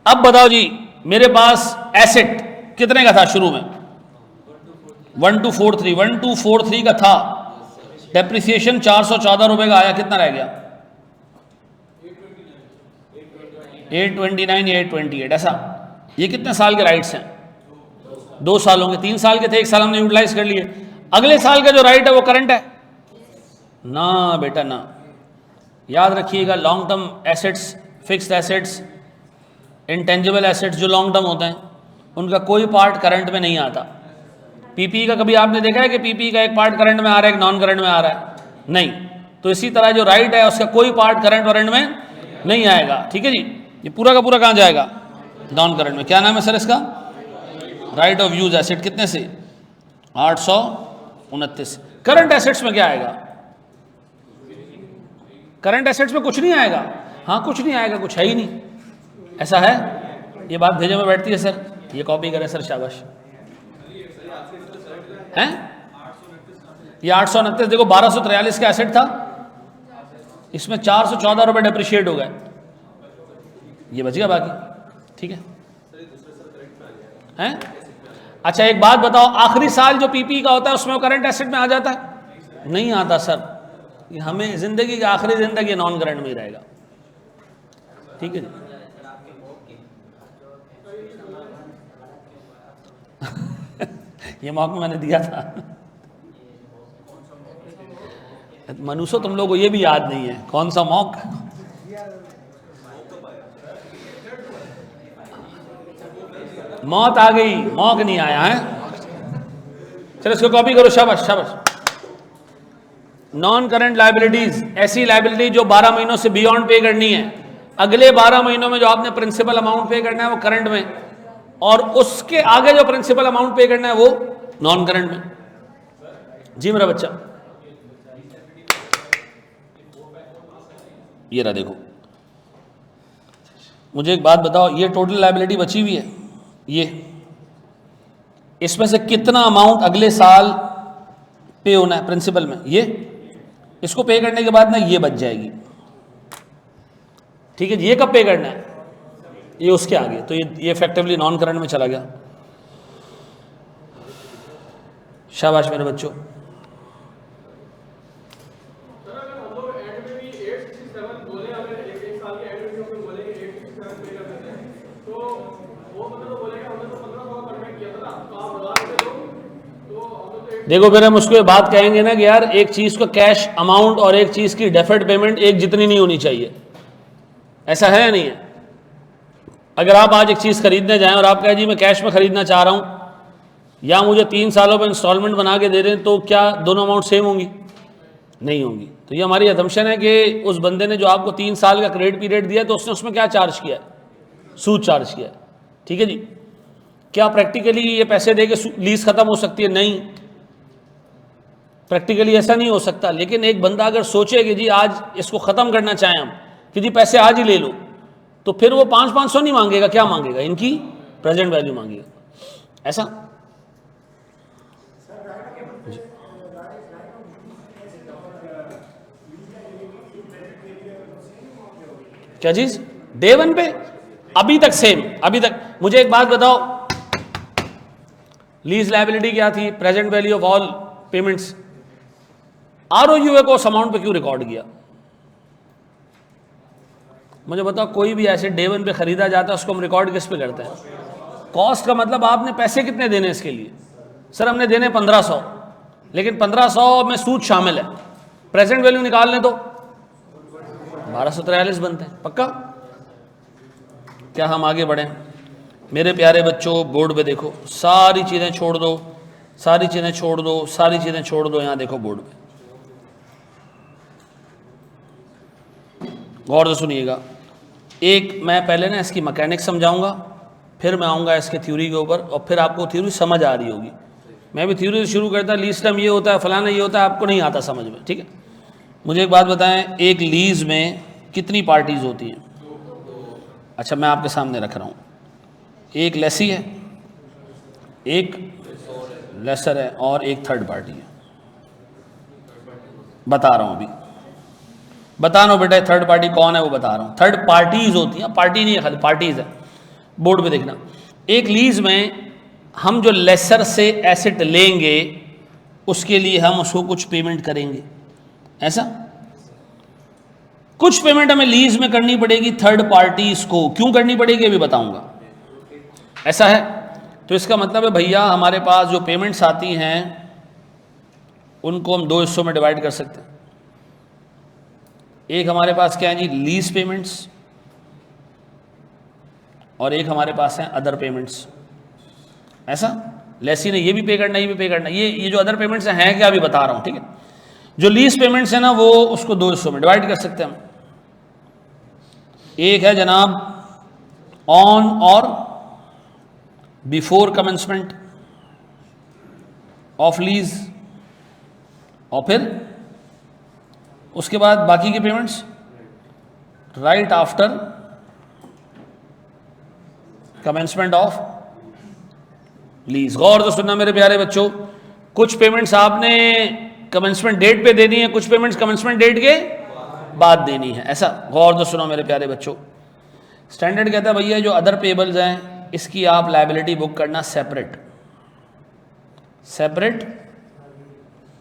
अब बताओ जी, मेरे पास एसेट कितने का था शुरू में? 1243, 1243 का था, डेप्रिसिएशन 414 रुपए का आया, कितना रह गया? 829 या 828। ऐसा, ये कितने साल के राइट्स हैं? 2 सालों के। 3 साल के थे, 1 साल हमने यूटिलाइज कर लिए। अगले साल का जो राइट है वो करंट है ना बेटा ना। याद रखिएगा, long term assets, fixed assets, intangible assets जो लॉन्ग टर्म होते हैं, उनका कोई पार्ट करंट में नहीं आता। पीपी का कभी आपने देखा है कि पीपी का एक पार्ट करंट में आ रहा है, एक नॉन करंट में आ रहा है? नहीं। तो इसी तरह जो राइट है उसका कोई पार्ट करंट वारंट में नहीं आएगा। ठीक है जी, ये पूरा का पूरा कहाँ जाएगा? नॉन करंट में। क्या नाम है सर इसका? Right of use asset. कितने से? 829। करंट एसेट्स में क्या आएगा? करंट एसेट्स में कुछ नहीं आएगा। हाँ, कुछ नहीं आएगा, कुछ है ही नहीं। ऐसा है, ये बात भेजे में बैठती है सर, ये कॉपी करें सर, शाबाश। हैं ये 829, देखो 1243 का एसेट था, इसमें 414 रुपए डेप्रिशिएट हो गए, ये बच गया बाकी। ठीक है हैं? अच्छा एक बात बताओ, आखिरी साल जो पीपी का होता है उसमें वो करंट एसेट में आ जाता है? नहीं आता सर, ये हमें जिंदगी की आखिरी जिंदगी नॉन करंट में ही रहेगा। ठीक है ये मौका मैंने दिया था मनुष्य, तुम लोगों को ये भी याद नहीं है कौन सा मौका? मौत आ गई, मौक नहीं आया है। चलो इसको कॉपी करो, शाबाश शाबाश। नॉन करंट लायबिलिटीज, ऐसी लायबिलिटी जो 12 महीनों से बियॉन्ड पे करनी है। अगले 12 महीनों में जो आपने प्रिंसिपल अमाउंट पे करना है वो करंट में, और उसके आगे जो प्रिंसिपल अमाउंट पे करना है वो नॉन करंट में। जी मेरा बच्चा, ये रहा देखो। मुझे एक बात बताओ, ये टोटल लायबिलिटी बची हुई है, ये इसमें से कितना अमाउंट अगले साल पे होना है प्रिंसिपल में? ये इसको पे करने के बाद ना ये बच जाएगी। ठीक है, ये कब पे करना है? ये उसके आगे, तो ये इफेक्टिवली नॉन करंट में चला गया। शाबाश मेरे बच्चों। देखो फिर हम उसको बात कहेंगे ना कि यार एक चीज को कैश अमाउंट और एक चीज की डेफर्ड पेमेंट एक जितनी नहीं होनी चाहिए। ऐसा है या नहीं है? अगर आप आज एक चीज खरीदने जाएं और आप कहें जी मैं कैश में खरीदना चाह रहा हूं, या मुझे 3 सालों में इंस्टॉलमेंट बना के दे रहे हैं, तो क्या दोनों अमाउंट सेम होंगी? नहीं होंगी। तो ये हमारी असम्पशन है कि उस बंदे ने जो आपको 3 साल का क्रेडिट पीरियड दिया तो उसने उसमें क्या चार्ज किया है? सूद चार्ज किया है। ठीक है जी। क्या प्रैक्टिकली ये पैसे दे के लीज खत्म हो सकती है? नहीं, प्रैक्टिकली ऐसा नहीं हो सकता। लेकिन एक बंदा अगर सोचे कि जी आज इसको ख़त्म करना चाहें हम, कि जी पैसे आज ही ले लो, तो फिर वो 500-500 नहीं मांगेगा, क्या मांगेगा? इनकी प्रेजेंट वैल्यू मांगेगा। ऐसा क्या चीज? डे 1 पे अभी तक सेम, अभी तक। मुझे एक बात बताओ, लीज लायबिलिटी क्या थी? Present value of all payments. ROUA को उस अमाउंट पे क्यों रिकॉर्ड किया? मुझे बताओ, कोई भी ऐसे डे वन पे खरीदा जाता है उसको हम रिकॉर्ड किस पे करते हैं? कॉस्ट का मतलब आपने पैसे कितने देने इसके लिए? सर हमने देने 1500, लेकिन 1500 में सूद शामिल है, प्रेजेंट वैल्यू निकाल लें तो 1243 बनते हैं। पक्का? क्या हम आगे बढ़ें? मेरे प्यारे बच्चों, बोर्ड पे देखो, सारी चीज़ें छोड़ दो, सारी चीज़ें छोड़ दो, सारी चीज़ें छोड़ दो, यहाँ देखो बोर्ड पे, गौर से सुनिएगा। एक मैं पहले ना इसकी मैकेनिक्स समझाऊंगा, फिर मैं आऊँगा इसके थ्योरी के ऊपर, और फिर आपको थ्योरी समझ आ रही होगी। मैं भी थ्योरी से शुरू करता, लीज टर्म ये होता है, फलाना ये होता है, आपको नहीं आता समझ में, ठीक है? मुझे एक बात बताएं, एक लीज में कितनी पार्टीज होती हैं? अच्छा, मैं आपके सामने रख रहा हूँ, एक लेसी है, एक लेसर है, और एक थर्ड पार्टी है। बता रहा हूँ अभी, बता रहा हूँ बेटा, थर्ड पार्टी कौन है वो बता रहा हूँ। थर्ड पार्टीज होती हैं, पार्टी नहीं है खाली, पार्टीज है। बोर्ड पे देखना, एक लीज में हम जो लेसर से एसेट लेंगे उसके लिए हम उसको कुछ पेमेंट करेंगे, ऐसा कुछ पेमेंट हमें लीज में करनी पड़ेगी थर्ड पार्टीज को। क्यों करनी पड़ेगी अभी बताऊंगा, ऐसा है। तो इसका मतलब है भैया, हमारे पास जो पेमेंट्स आती हैं उनको हम दो हिस्सों में डिवाइड कर सकते हैं। एक हमारे पास क्या है जी, लीज पेमेंट्स, और एक हमारे पास है अदर पेमेंट्स। ऐसा लेसी ने ये भी पे करना, ये भी पे करना। ये जो अदर पेमेंट्स हैं क्या, अभी बता रहा हूं, ठीक है? जो लीज पेमेंट्स है ना, वो उसको दो हिस्सों में डिवाइड कर सकते हैं हम। एक है जनाब ऑन और बिफोर कमेंसमेंट ऑफ लीज, और फिर उसके बाद बाकी के payments right after commencement of lease. गौर से सुनना मेरे प्यारे बच्चों, कुछ पेमेंट्स आपने कमेंसमेंट डेट पे देनी है, कुछ पेमेंट्स कमेंसमेंट डेट के बाद देनी है, ऐसा। गौर से सुनो मेरे प्यारे बच्चों, स्टैंडर्ड कहता है भैया जो अदर पेबल्स हैं इसकी आप लायबिलिटी बुक करना सेपरेट, सेपरेट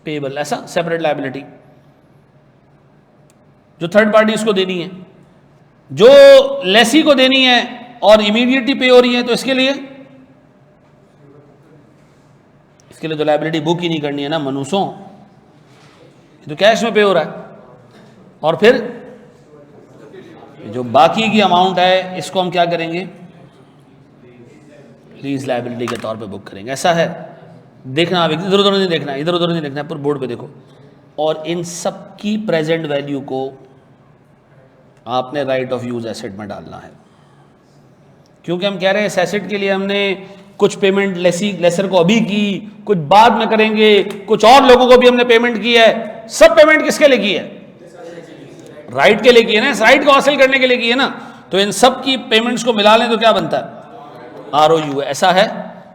पेबल, ऐसा सेपरेट लायबिलिटी जो थर्ड पार्टी इसको देनी है, जो लेसी को देनी है और इमीडिएटली पे हो रही है, तो इसके लिए तो लायबिलिटी बुक ही नहीं करनी है ना मनुष्यों, तो कैश में पे हो रहा है। और फिर जो बाकी की अमाउंट है इसको हम क्या करेंगे, लीज लायबिलिटी के तौर पे बुक करेंगे, ऐसा है। देखना, आप इधर उधर नहीं देखना, इधर उधर नहीं देखना, पर बोर्ड पे देखो। और इन सब की प्रेजेंट वैल्यू को आपने राइट ऑफ यूज एसेट में डालना है, क्योंकि हम कह रहे हैं इस एसेट के लिए हमने कुछ पेमेंट लेसर को अभी की, कुछ बाद में करेंगे, कुछ और लोगों को भी हमने पेमेंट की है। सब पेमेंट किसके लिए की है? राइट के लिए की है ना, इस राइट को हासिल करने के लिए की है ना। तो इन सब की पेमेंट्स को मिला लें तो क्या बनता है? ROU, ऐसा है।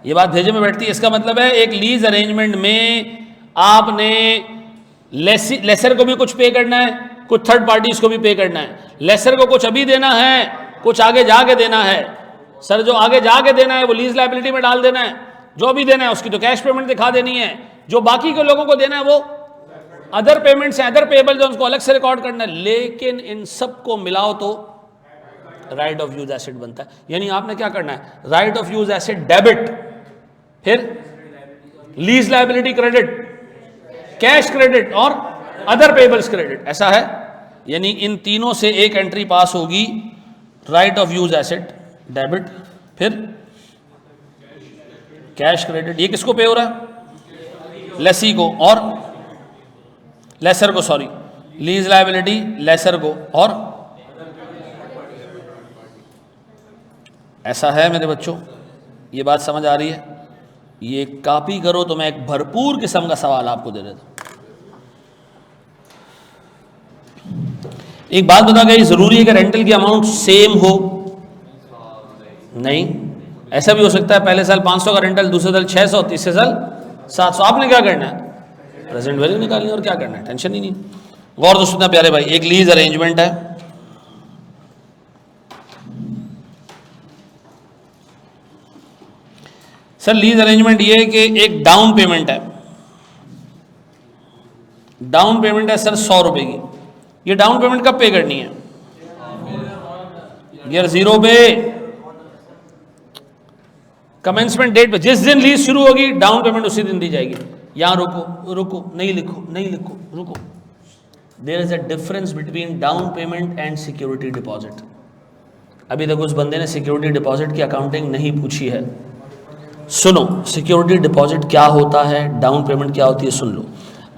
ये बात भेजे में बैठती है। इसका मतलब है एक लीज अरेंजमेंट में आपने लेसर को भी कुछ पे करना है, कुछ थर्ड पार्टीज को भी पे करना है। लेसर को कुछ अभी देना है, कुछ आगे जाके देना है। सर जो आगे जाके देना है वो लीज लायबिलिटी में डाल देना है, जो भी देना है उसकी तो कैश पेमेंट दिखा देनी है, जो बाकी के लोगों को देना है वो अदर पेमेंट्स हैं, अदर पेबल, जो उनको अलग से रिकॉर्ड करना है। लेकिन इन सब को मिलाओ तो राइट ऑफ यूज एसेट बनता है। यानी आपने क्या करना है, right of use asset debit, फिर lease liability credit, cash credit और अदर पेबल्स क्रेडिट, ऐसा है। यानी इन तीनों से एक एंट्री पास होगी, right of use asset debit, फिर कैश क्रेडिट। ये किसको पे हो रहा है? लेसी को, और लेसर को, सॉरी, लीज लायबिलिटी लेसर को, और ऐसा है मेरे बच्चों। ये बात समझ आ रही है? ये कॉपी करो तो मैं एक भरपूर किस्म का सवाल आपको दे देता हूं। एक बात बता, गई जरूरी है कि रेंटल की अमाउंट सेम हो? नहीं, ऐसा भी हो सकता है पहले साल 500 का रेंटल, दूसरे साल 600, तीसरे साल 700। आपने क्या करना है? प्रेजेंट वैल्यू निकालनी, और क्या करना है, टेंशन ही नहीं। गौर तो सुनना प्यारे भाई, एक लीज अरेंजमेंट है, सर लीज अरेंजमेंट ये है कि एक डाउन पेमेंट है, डाउन पेमेंट है सर 100 रुपए की, ये डाउन पेमेंट कब पे करनी है? ईयर 0 पे, कमेंसमेंट डेट पे, जिस दिन लीज शुरू होगी डाउन पेमेंट उसी दिन दी जाएगी। यहां रुको रुको, नहीं लिखो नहीं लिखो, रुको। There is a difference between down payment and security deposit. अभी तक उस बंदे ने सिक्योरिटी डिपॉजिट की अकाउंटिंग नहीं पूछी है। सुनो, सिक्योरिटी डिपॉजिट क्या होता है, डाउन पेमेंट क्या होती है, सुन लो।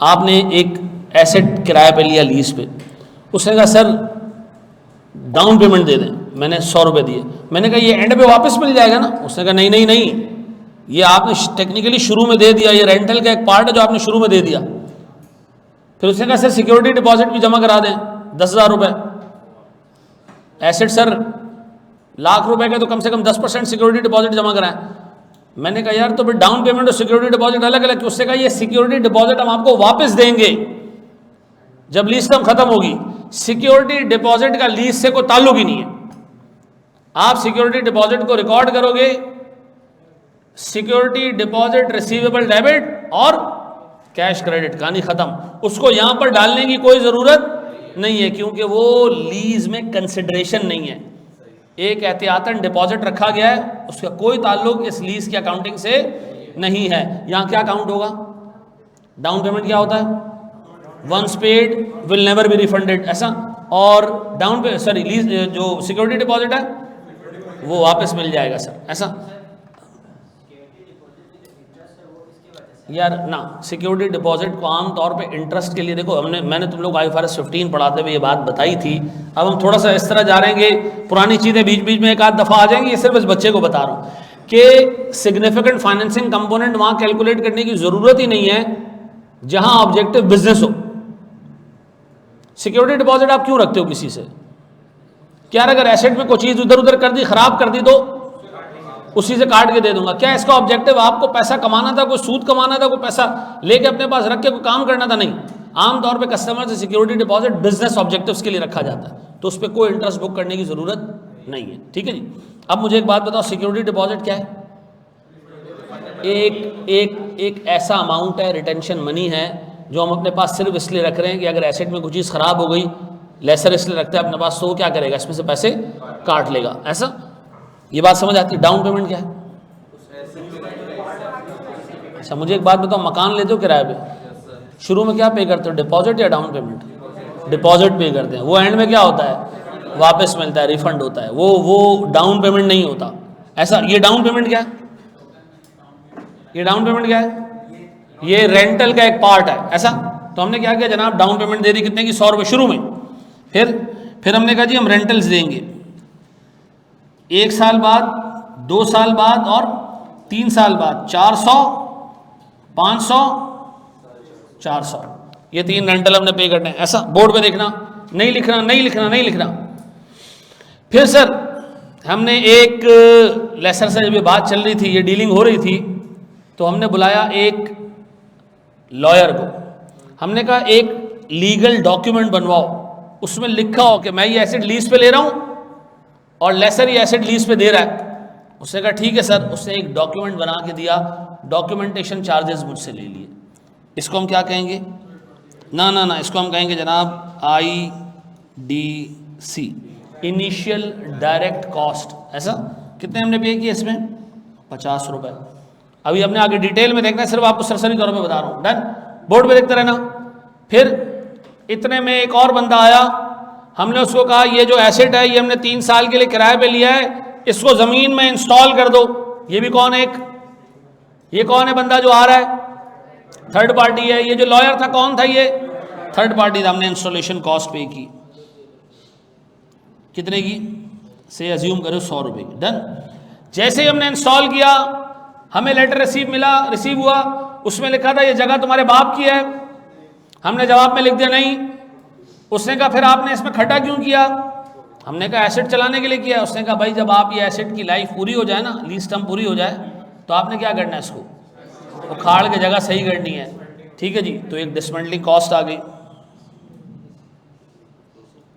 आपने एक एसेट किराए पे लिया लीज पे, उसने कहा सर डाउन पेमेंट दे दें, मैंने 100 रुपये दिए। मैंने कहा ये एंड पे वापस मिल जाएगा ना? उसने कहा नहीं नहीं नहीं, ये आपने टेक्निकली शुरू में दे दिया, ये रेंटल का एक पार्ट है जो आपने शुरू में दे दिया। फिर उसने कहा सर सिक्योरिटी डिपॉजिट भी जमा करा दें 10,000 रुपये। एसेट सर लाख रुपए का, तो कम से कम 10% सिक्योरिटी डिपॉजिट जमा कराएं। मैंने कहा यार तो फिर डाउन पेमेंट और सिक्योरिटी डिपॉजिट अलग अलग। उससे कहा ये सिक्योरिटी डिपॉजिट हम आपको वापस देंगे जब लीज टर्म खत्म होगी। सिक्योरिटी डिपॉजिट का लीज से कोई ताल्लुक ही नहीं है। आप सिक्योरिटी डिपॉजिट को रिकॉर्ड करोगे, सिक्योरिटी डिपॉजिट रिसीवेबल डेबिट और कैश क्रेडिट, कहानी खत्म। उसको यहां पर डालने की कोई जरूरत नहीं है क्योंकि वो लीज में कंसिडरेशन नहीं है, एक एहतियातन डिपॉजिट रखा गया है, उसका कोई ताल्लुक इस लीज की अकाउंटिंग से नहीं है। यहां क्या काउंट होगा? डाउन पेमेंट क्या होता है? Once paid will never be refunded, ऐसा। और डाउन पे सॉरी लीज जो सिक्योरिटी डिपॉजिट है वो वापस मिल जाएगा सर, ऐसा। यार ना, सिक्योरिटी डिपॉजिट को आम तौर पे इंटरेस्ट के लिए, देखो मैंने तुम लोग IFRS 15 पढ़ाते हुए ये बात बताई थी। अब हम थोड़ा सा इस तरह जा रहेंगे, पुरानी चीज़ें बीच बीच में एक आध दफ़ा आ जाएंगी, ये सिर्फ इस बच्चे को बता रहा हूँ कि सिग्निफिकेंट फाइनेंसिंग कंपोनेंट वहाँ कैलकुलेट करने की ज़रूरत ही नहीं है जहाँ ऑब्जेक्टिव बिजनेस हो। सिक्योरिटी डिपॉजिट आप क्यों रखते हो किसी से? क्या अगर एसेट में कोई चीज़ उधर उधर कर दी, खराब कर दी, तो उसी से काट के दे दूंगा? क्या इसका ऑब्जेक्टिव आपको पैसा कमाना था, कोई सूद कमाना था, कोई पैसा लेके अपने पास रख के कोई काम करना था? नहीं। आमतौर पे कस्टमर से सिक्योरिटी डिपॉजिट बिजनेस ऑब्जेक्टिव्स के लिए रखा जाता है, तो उस पर कोई इंटरेस्ट बुक करने की जरूरत नहीं है। ठीक है जी। अब मुझे एक बात बताओ, सिक्योरिटी डिपॉजिट क्या है? एक ऐसा अमाउंट है, रिटेंशन मनी है, जो हम अपने पास सिर्फ इसलिए रख रहे हैं कि अगर एसेट में कोई चीज़ खराब हो गई, लेसर इसलिए रखते हैं अपने पास, तो क्या करेगा, इसमें से पैसे काट लेगा, ऐसा। ये बात समझ आती है? डाउन पेमेंट क्या है? अच्छा मुझे एक बात बताओ, मकान लेते हो किराए पे, शुरू में क्या पे करते हो, डिपॉजिट या डाउन पेमेंट? डिपॉजिट पे करते हैं। वो एंड में क्या होता है, वापस मिलता है, रिफंड होता है, वो डाउन पेमेंट नहीं होता, ऐसा। ये डाउन पेमेंट क्या है? ये डाउन पेमेंट क्या है? ये रेंटल का एक पार्ट है, ऐसा। तो हमने क्या किया जनाब, डाउन पेमेंट दे दी कितने की, 100 रुपये शुरू में। फिर हमने कहा जी हम रेंटल्स देंगे 1 साल बाद, 2 साल बाद और 3 साल बाद, 400, 500, 400, ये 3 रेंटल हमने पे करने हैं, ऐसा। बोर्ड पे देखना, नहीं लिखना नहीं लिखना नहीं लिखना। फिर सर हमने एक लेसर से जब ये बात चल रही थी, ये डीलिंग हो रही थी, तो हमने बुलाया एक लॉयर को। हमने कहा एक लीगल डॉक्यूमेंट बनवाओ, उसमें लिखा हो कि मैं ये एसेट लीज पे ले रहा हूं और लेसर ये एसेट लीज पे दे रहा है। उसने कहा ठीक है सर। उसने एक डॉक्यूमेंट बना के दिया, डॉक्यूमेंटेशन चार्जेस मुझसे ले लिए। इसको हम क्या कहेंगे? ना, इसको हम कहेंगे जनाब IDC, इनिशियल डायरेक्ट कॉस्ट, ऐसा। कितने हमने पे किए इसमें? 50 रुपये। अभी हमने आगे डिटेल में देखना है, सिर्फ आपको सरसरी तौर पे बता रहा हूँ। डन, बोर्ड पे देखते रहना। फिर इतने में एक और बंदा आया, हमने उसको कहा ये जो एसेट है ये हमने 3 साल के लिए किराए पे लिया है, इसको ज़मीन में इंस्टॉल कर दो। ये भी कौन है? ये कौन है बंदा जो आ रहा है? थर्ड पार्टी है। ये जो लॉयर था कौन था? ये थर्ड पार्टी था। हमने इंस्टॉलेशन कॉस्ट पे की, कितने की से अज्यूम करो 100 रुपये की। डन। जैसे ही हमने इंस्टॉल किया, हमें लेटर रिसीव हुआ, उसमें लिखा था ये जगह तुम्हारे बाप की है। हमने जवाब में लिख दिया नहीं। उसने कहा फिर आपने इसमें खर्चा क्यों किया? हमने कहा एसेट चलाने के लिए किया। उसने कहा भाई जब आप ये एसेट की लाइफ पूरी हो जाए ना, लीज टर्म पूरी हो जाए, तो आपने क्या करना है, इसको उखाड़ के जगह सही करनी है। ठीक है जी। तो एक डिसमेंटलिंग कॉस्ट आ गई,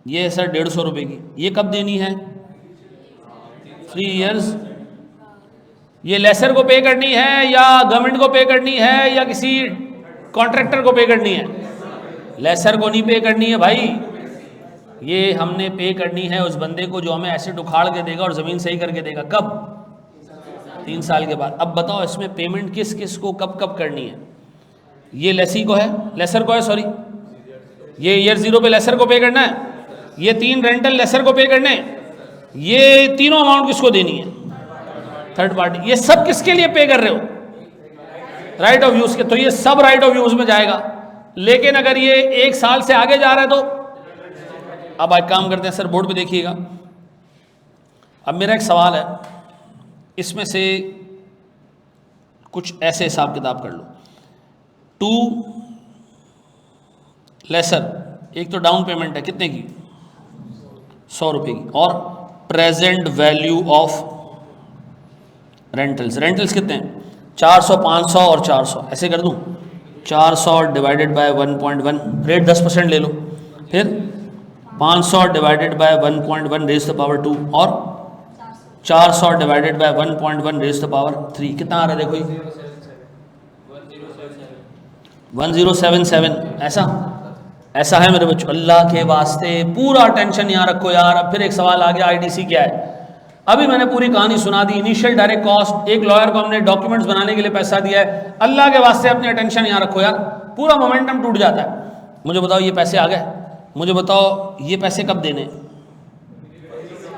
ये है सर 150 रुपये की। ये कब देनी है? 3 ईयर्स। ये लेसर को पे करनी है या गवर्नमेंट को पे करनी है या किसी कॉन्ट्रैक्टर को पे करनी है? लेसर को नहीं पे करनी है भाई, ये हमने पे करनी है उस बंदे को जो हमें एसिड उखाड़ के देगा और ज़मीन सही करके देगा। कब? 3 साल के बाद। अब बताओ इसमें पेमेंट किस किस को कब कब करनी है? ये लेसी को है, लेसर को है, सॉरी, ये ईयर 0 पे लेसर को पे करना है, ये 3 रेंटल लेसर को पे करने, ये तीनों अमाउंट किसको देनी है? Third party. ये सब किसके लिए पे कर रहे हो? राइट ऑफ यूज के। तो ये सब राइट ऑफ यूज में जाएगा। लेकिन अगर ये 1 साल से आगे जा रहा है तो अब एक काम करते हैं सर, बोर्ड पे देखिएगा। अब मेरा एक सवाल है, इसमें से कुछ ऐसे हिसाब किताब कर लो। 2 लेसर, एक तो डाउन पेमेंट है कितने की? 100 रुपये की, और present value of rentals, rentals कितने हैं? 400, 500 और 400, ऐसे कर दूं, 400 डिवाइडेड बाय 1.1, रेट 10% ले लो, फिर 500 divided by 1.1 raise the power 2, और 400 divided by 1.1 raise the power 3, कितना आ रहा है देखो ये? 1077। ऐसा है मेरे बच्चों। अल्लाह के वास्ते पूरा टेंशन यहाँ रखो यार। अब फिर एक सवाल आ गया, आईडीसी क्या है? अभी मैंने पूरी कहानी सुना दी। इनिशियल डायरेक्ट कॉस्ट, एक लॉयर को हमने डॉक्यूमेंट्स बनाने के लिए पैसा दिया है। अल्लाह के वास्ते अपनी अटेंशन यहाँ रखो यार, पूरा मोमेंटम टूट जाता है। मुझे बताओ ये पैसे आ गए, मुझे बताओ ये पैसे कब देने?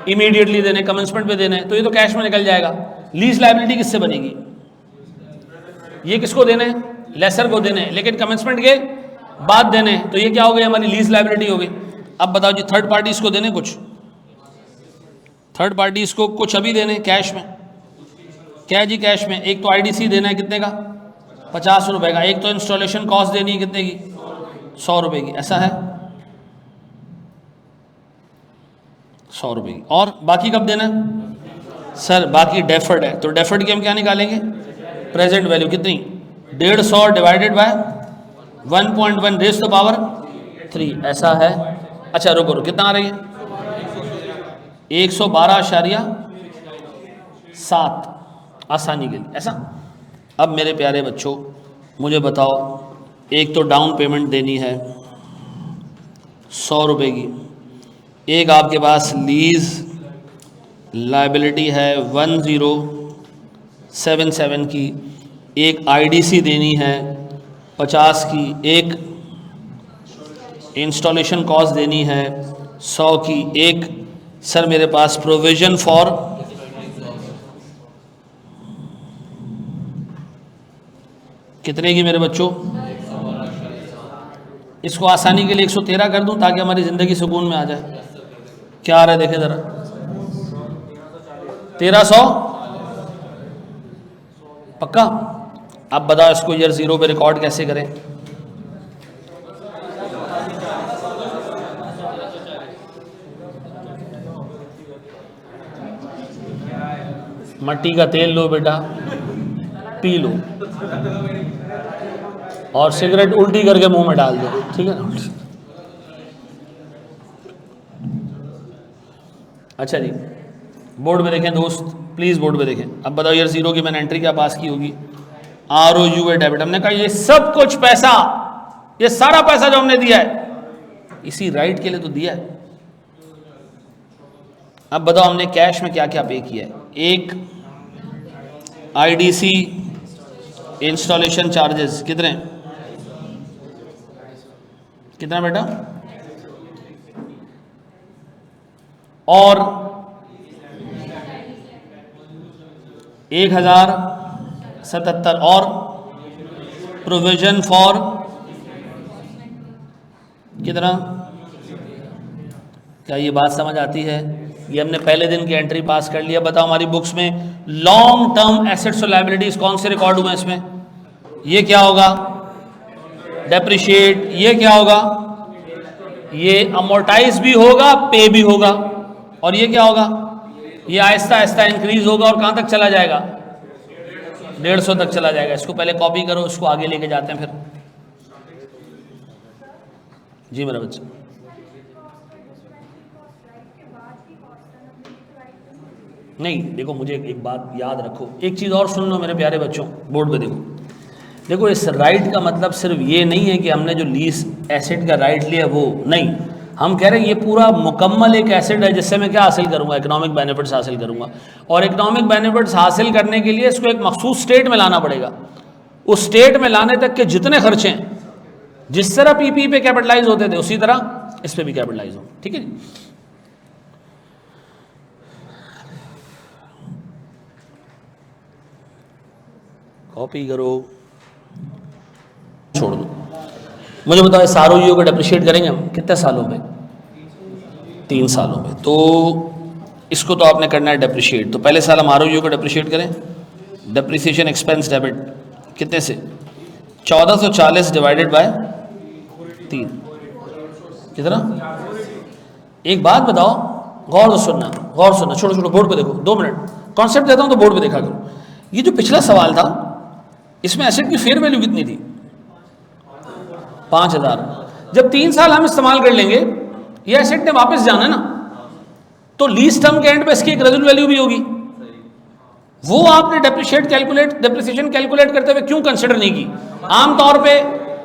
इमीडिएटली देने, कमेंसमेंट पे देने, तो ये तो कैश में निकल जाएगा। लीज लायबिलिटी किससे बनेगी? ये किसको देने? लेसर को देने, लेकिन कमेंसमेंट के बाद देने, तो ये क्या हो गई? हमारी लीज लायबिलिटी हो गई। अब बताओ जी, थर्ड पार्टीज को देने कुछ, थर्ड पार्टीज को कुछ अभी देने कैश में, क्या जी कैश में? एक तो आईडीसी देना है कितने का? 50 रुपए का। एक तो इंस्टॉलेशन कॉस्ट देनी है कितने की? 100 रुपए की। ऐसा है 100 रुपए की। और बाकी कब देना है? सर बाकी डेफर्ड है, तो डेफर्ड की हम क्या निकालेंगे? प्रेजेंट वैल्यू कितनी? 150 divided by 1.1 raise the power 3, ऐसा है। अच्छा रुको रुको, कितना आ रही है? 112.7, आसानी के लिए, ऐसा। अब मेरे प्यारे बच्चों मुझे बताओ, एक तो डाउन पेमेंट देनी है 100 रुपये की, एक आपके पास लीज लायबिलिटी है 1077 की, एक आईडीसी देनी है 50 की, एक इंस्टॉलेशन कॉस्ट देनी है 100 की, एक सर मेरे पास प्रोविजन फॉर कितने की मेरे बच्चों? इसको आसानी के लिए 113 कर दूं ताकि हमारी ज़िंदगी सुकून में आ जाए। क्या आ रहा है देखे ज़रा? 1300 पक्का? अब बताओ इसको ईयर 0 पे रिकॉर्ड कैसे करें? मट्टी का तेल लो बेटा, पी लो, और सिगरेट उल्टी करके मुंह में डाल दो, ठीक है ना? अच्छा जी, बोर्ड पे देखें दोस्त, प्लीज़ बोर्ड पे देखें। अब बताओ ईयर 0 की मैंने एंट्री क्या पास की होगी? ROU debit. हमने कहा ये सब कुछ पैसा, ये सारा पैसा जो हमने दिया है इसी राइट के लिए तो दिया है। अब बताओ हमने कैश में क्या क्या पे किया है? एक आईडीसी इंस्टॉलेशन चार्जेस कितने? कितना बेटा? और 1077, और प्रोविजन फॉर कितना? क्या ये बात समझ आती है? ये हमने पहले दिन की एंट्री पास कर लिया। बताओ हमारी बुक्स में लॉन्ग टर्म एसेट्स और लायबिलिटीज कौन से रिकॉर्ड हुए इसमें? ये क्या होगा? डेप्रिशिएट। ये क्या होगा? ये अमोर्टाइज भी होगा, पे भी होगा। और ये क्या होगा? ये आहिस्ता आहिस्ता इंक्रीज होगा और कहां तक चला जाएगा? 150 तक चला जाएगा। इसको पहले कॉपी करो, इसको आगे लेके जाते हैं फिर। जी मेरा बच्चा, नहीं देखो, मुझे एक बात याद रखो, एक चीज़ और सुन लो मेरे प्यारे बच्चों, बोर्ड पे देखो। देखो इस राइट का मतलब सिर्फ ये नहीं है कि हमने जो लीज एसेट का राइट लिया वो नहीं, हम कह रहे हैं ये पूरा मुकम्मल एक एसेट है जिससे मैं क्या हासिल करूंगा, इकोनॉमिक बेनिफिट्स हासिल करूंगा। और इकोनॉमिक बेनिफिट्स हासिल करने के लिए इसको एक मखसूस स्टेट में लाना पड़ेगा। उस स्टेट में लाने तक के जितने खर्चे हैं, जिस तरह पीपी पे कैपिटलाइज होते थे उसी तरह इस पे भी कैपिटलाइज हो। ठीक है जी। कॉपी करो, छोड़ दो। मुझे बताओ इस आरओयू को डेप्रिशिएट करेंगे हम कितने सालों पे? 3 सालों में। तो इसको तो आपने करना है डेप्रिशिएट। तो पहले साल हम आरओयू को डेप्रिशिएट करें। डेप्रिसिएशन एक्सपेंस डेबिट कितने से? 1440 डिवाइडेड बाय 3 कितना? एक बात बताओ, गौर से सुनना, गौर सुनना, छोड़ो छोड़ो, बोर्ड पे देखो, 2 मिनट कॉन्सेप्ट देता हूं तो बोर्ड पे देखा करो। ये जो पिछला सवाल था इसमें एसेट की फेयर वैल्यू कितनी थी? 5000। जब 3 साल हम इस्तेमाल कर लेंगे, ये एसेट ने वापस जाना है ना, तो लीज टर्म के एंड पे इसकी एक रेजिडुअल वैल्यू भी होगी। वो आपने डेप्रिसिएशन कैलकुलेट करते हुए क्यों कंसिडर नहीं की? आमतौर पे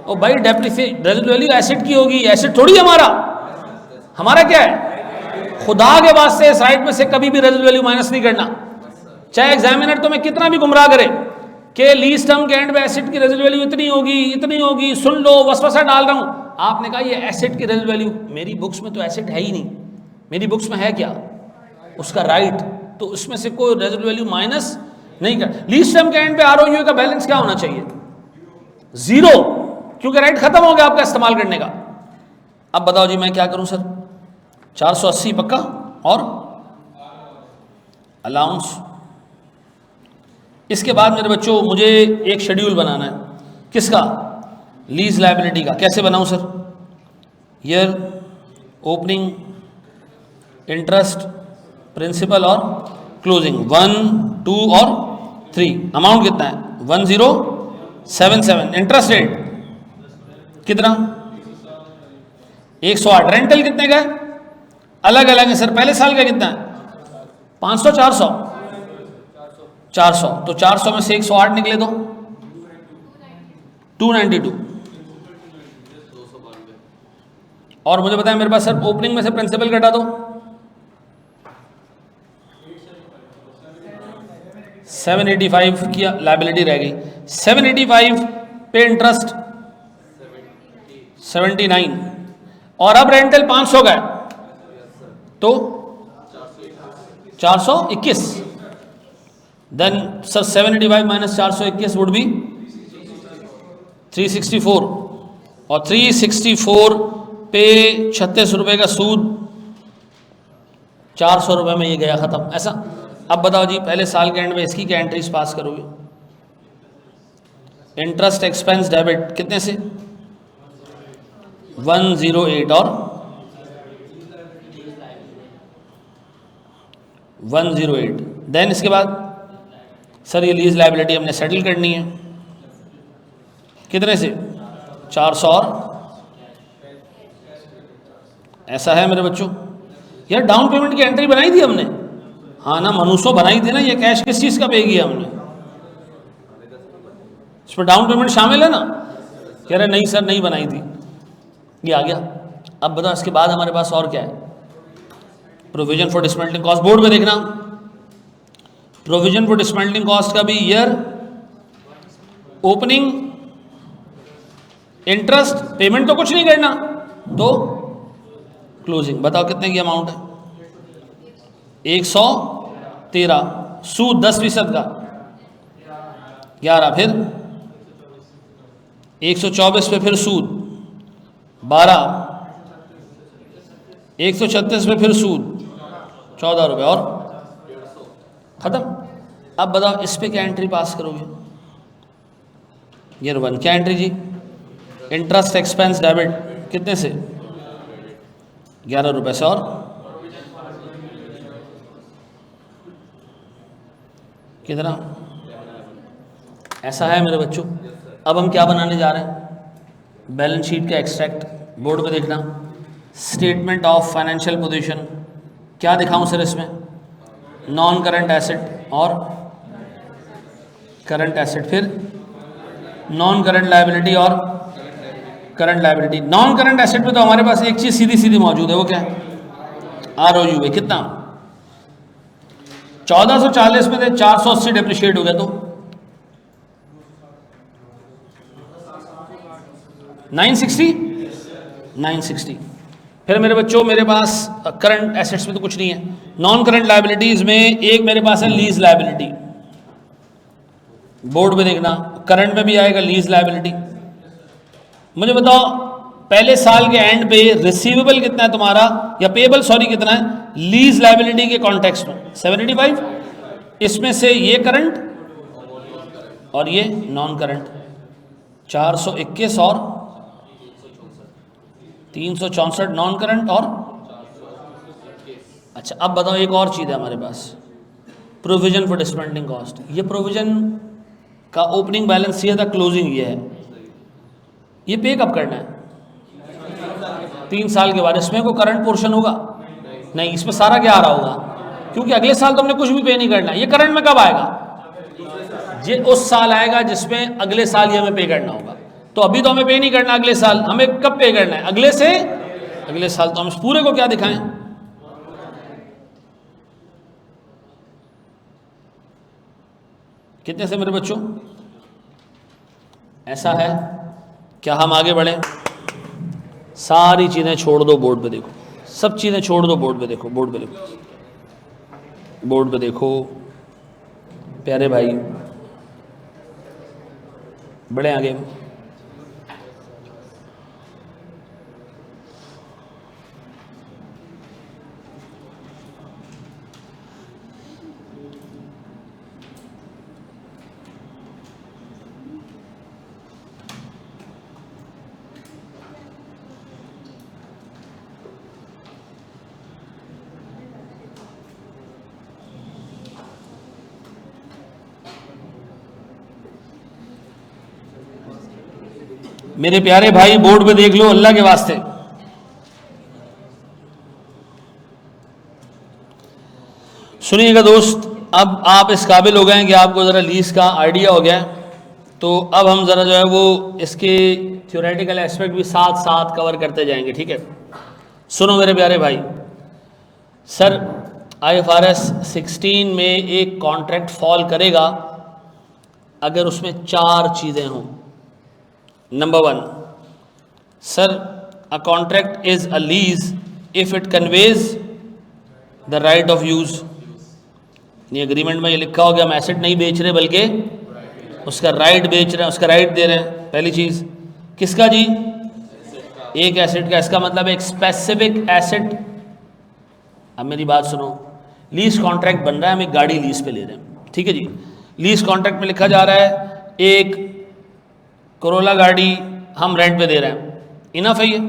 ओ भाई रेजिडुअल वैल्यू एसेट की होगी, एसेट थोड़ी हमारा क्या है? खुदा के वास्ते साइड में से कभी भी रेजिडुअल वैल्यू माइनस नहीं करना, चाहे एग्जामिनर तुम्हें कितना भी गुमराह करे कि लीज टर्म के एंड पे एसेट की रेजिडुअल वैल्यू इतनी होगी, सुन लो, वसवसा डाल रहा हूं। आपने कहा ये एसेट की रेजिडुअल वैल्यू, मेरी बुक्स में तो एसेट है ही नहीं, मेरी बुक्स में है क्या? उसका राइट। तो उसमें से कोई रेजिडुअल वैल्यू माइनस नहीं कर। लीज टर्म के एंड पे आरओयू का बैलेंस क्या होना चाहिए? 0, क्योंकि राइट खत्म हो गया आपका इस्तेमाल करने का। अब बताओ जी मैं क्या करूं सर? 480 पक्का और अलाउंस। इसके बाद मेरे बच्चों मुझे एक शेड्यूल बनाना है। किसका? लीज लायबिलिटी का। कैसे बनाऊं sir? Year, opening, interest, principal और क्लोजिंग, 1, 2 और 3। अमाउंट कितना है? 1077। इंटरेस्ट रेट कितना? 108। रेंटल कितने का है? अलग अलग है सर। पहले साल का कितना है? 500, 400? 400। तो 400 में से 108 निकले तो 292। और मुझे बताएं मेरे पास सर ओपनिंग में से प्रिंसिपल घटा दो, 785 की लायबिलिटी रह गई। 785 पे इंटरेस्ट 79 और अब रेंटल 500 का है तो 421। Then sir 785 minus 421 would be 364 और 364 पे 36 रुपए का सूद, 400 रुपए में ये गया खत्म। ऐसा? अब बताओ जी पहले साल के एंड में इसकी क्या एंट्रीज पास करोगे? इंटरेस्ट एक्सपेंस डेबिट कितने से? 108 और 108। देन इसके बाद सर ये लीज लायबिलिटी हमने सेटल करनी है कितने से? 400 और ऐसा है मेरे बच्चों। यार डाउन पेमेंट की एंट्री बनाई थी हमने, हाँ ना मनुष्यों बनाई थी ना। ये कैश किस चीज़ का पे किया हमने? इस पर डाउन पेमेंट शामिल है ना? कह रहे नहीं सर नहीं बनाई थी, ये आ गया। अब बताओ इसके बाद हमारे पास और क्या है? Provision for dismantling cost. Board में देखना, प्रोविजन फॉर डिसमेंटलिंग कॉस्ट का भी ईयर, ओपनिंग, इंटरेस्ट, पेमेंट तो कुछ नहीं करना, तो क्लोजिंग। बताओ कितने की अमाउंट है? 113। सूद 10% का 11, फिर 124 पे फिर सूद 12, 136 पे फिर सूद 14 रुपये और खत्म। अब बताओ इस पे क्या एंट्री पास करोगे? ईयर 1 क्या एंट्री जी? इंटरेस्ट एक्सपेंस डेबिट कितने से? 11 रुपये से और कितना? ऐसा है मेरे बच्चों। अब हम क्या बनाने जा रहे हैं? बैलेंस शीट का एक्सट्रैक्ट। बोर्ड पे देखना, स्टेटमेंट ऑफ फाइनेंशियल पोजीशन। क्या दिखाऊं सर इसमें? नॉन करंट एसेट और करंट एसेट, फिर नॉन करंट लायबिलिटी और current liability. Non current asset में तो हमारे पास एक चीज सीधी सीधी मौजूद है, वो क्या है? ROU है। कितना? 1440 में थे, 480 डेप्रिशिएट हो गया तो 960। फिर मेरे बच्चों मेरे पास करंट एसेट्स में तो कुछ नहीं है। नॉन करंट लायबिलिटीज में एक मेरे पास है लीज लायबिलिटी, बोर्ड में देखना, करंट में भी आएगा लीज लायबिलिटी। मुझे बताओ पहले साल के एंड पे रिसीवेबल कितना है तुम्हारा, या पेबल सॉरी कितना है लीज लायबिलिटी के कॉन्टेक्स्ट में? 785। इसमें से ये करंट और ये नॉन करंट 421 और 364 नॉन करंट और अच्छा। अब बताओ एक और चीज़ है हमारे पास, प्रोविजन फॉर डिस्पेंडिंग कॉस्ट। ये प्रोविजन का ओपनिंग बैलेंस ये था, क्लोजिंग ये है। ये पे कब करना है? 3 साल के बाद। इसमें कोई करंट पोर्शन होगा नहीं, इसमें सारा क्या आ रहा होगा, क्योंकि अगले साल तो हमने कुछ भी पे नहीं करना। ये करंट में कब आएगा? ये उस साल आएगा जिसमें अगले साल ये हमें पे करना होगा। तो अभी तो हमें पे नहीं करना, अगले साल हमें कब पे करना है? अगले से अगले साल। तो हम इस पूरे को क्या दिखाएं? कितने से मेरे बच्चों? ऐसा है क्या? हम आगे बढ़े? सारी चीजें छोड़ दो, बोर्ड पे देखो। सब चीजें छोड़ दो, बोर्ड पे देखो, बोर्ड पे देखो, बोर्ड पे देखो प्यारे भाई, बढ़े आगे। मेरे प्यारे भाई बोर्ड पे देख लो अल्लाह के वास्ते। सुनिएगा दोस्त, अब आप इस काबिल हो गए हैं कि आपको ज़रा लीज का आइडिया हो गया है। तो अब हम ज़रा जो है वो इसके थ्योरेटिकल एस्पेक्ट भी साथ साथ कवर करते जाएंगे, ठीक है? सुनो मेरे प्यारे भाई, सर IFRS 16 में एक कॉन्ट्रैक्ट फॉल करेगा अगर उसमें 4 चीज़ें हों। Number 1, sir, a contract is a lease if it conveys the right of use। ये एग्रीमेंट में ये लिखा हो गया हम एसेट नहीं बेच रहे बल्कि उसका राइट बेच रहे हैं, उसका राइट दे रहे हैं। पहली चीज किसका जी? एक एसेट का। इसका मतलब एक स्पेसिफिक एसेट। अब मेरी बात सुनो, लीज कॉन्ट्रैक्ट बन रहा है, हम एक गाड़ी लीज पे ले रहे हैं, ठीक है जी? लीज कॉन्ट्रैक्ट में लिखा जा रहा है एक कोरोला गाड़ी हम रेंट पे दे रहे हैं, इनफ है ये?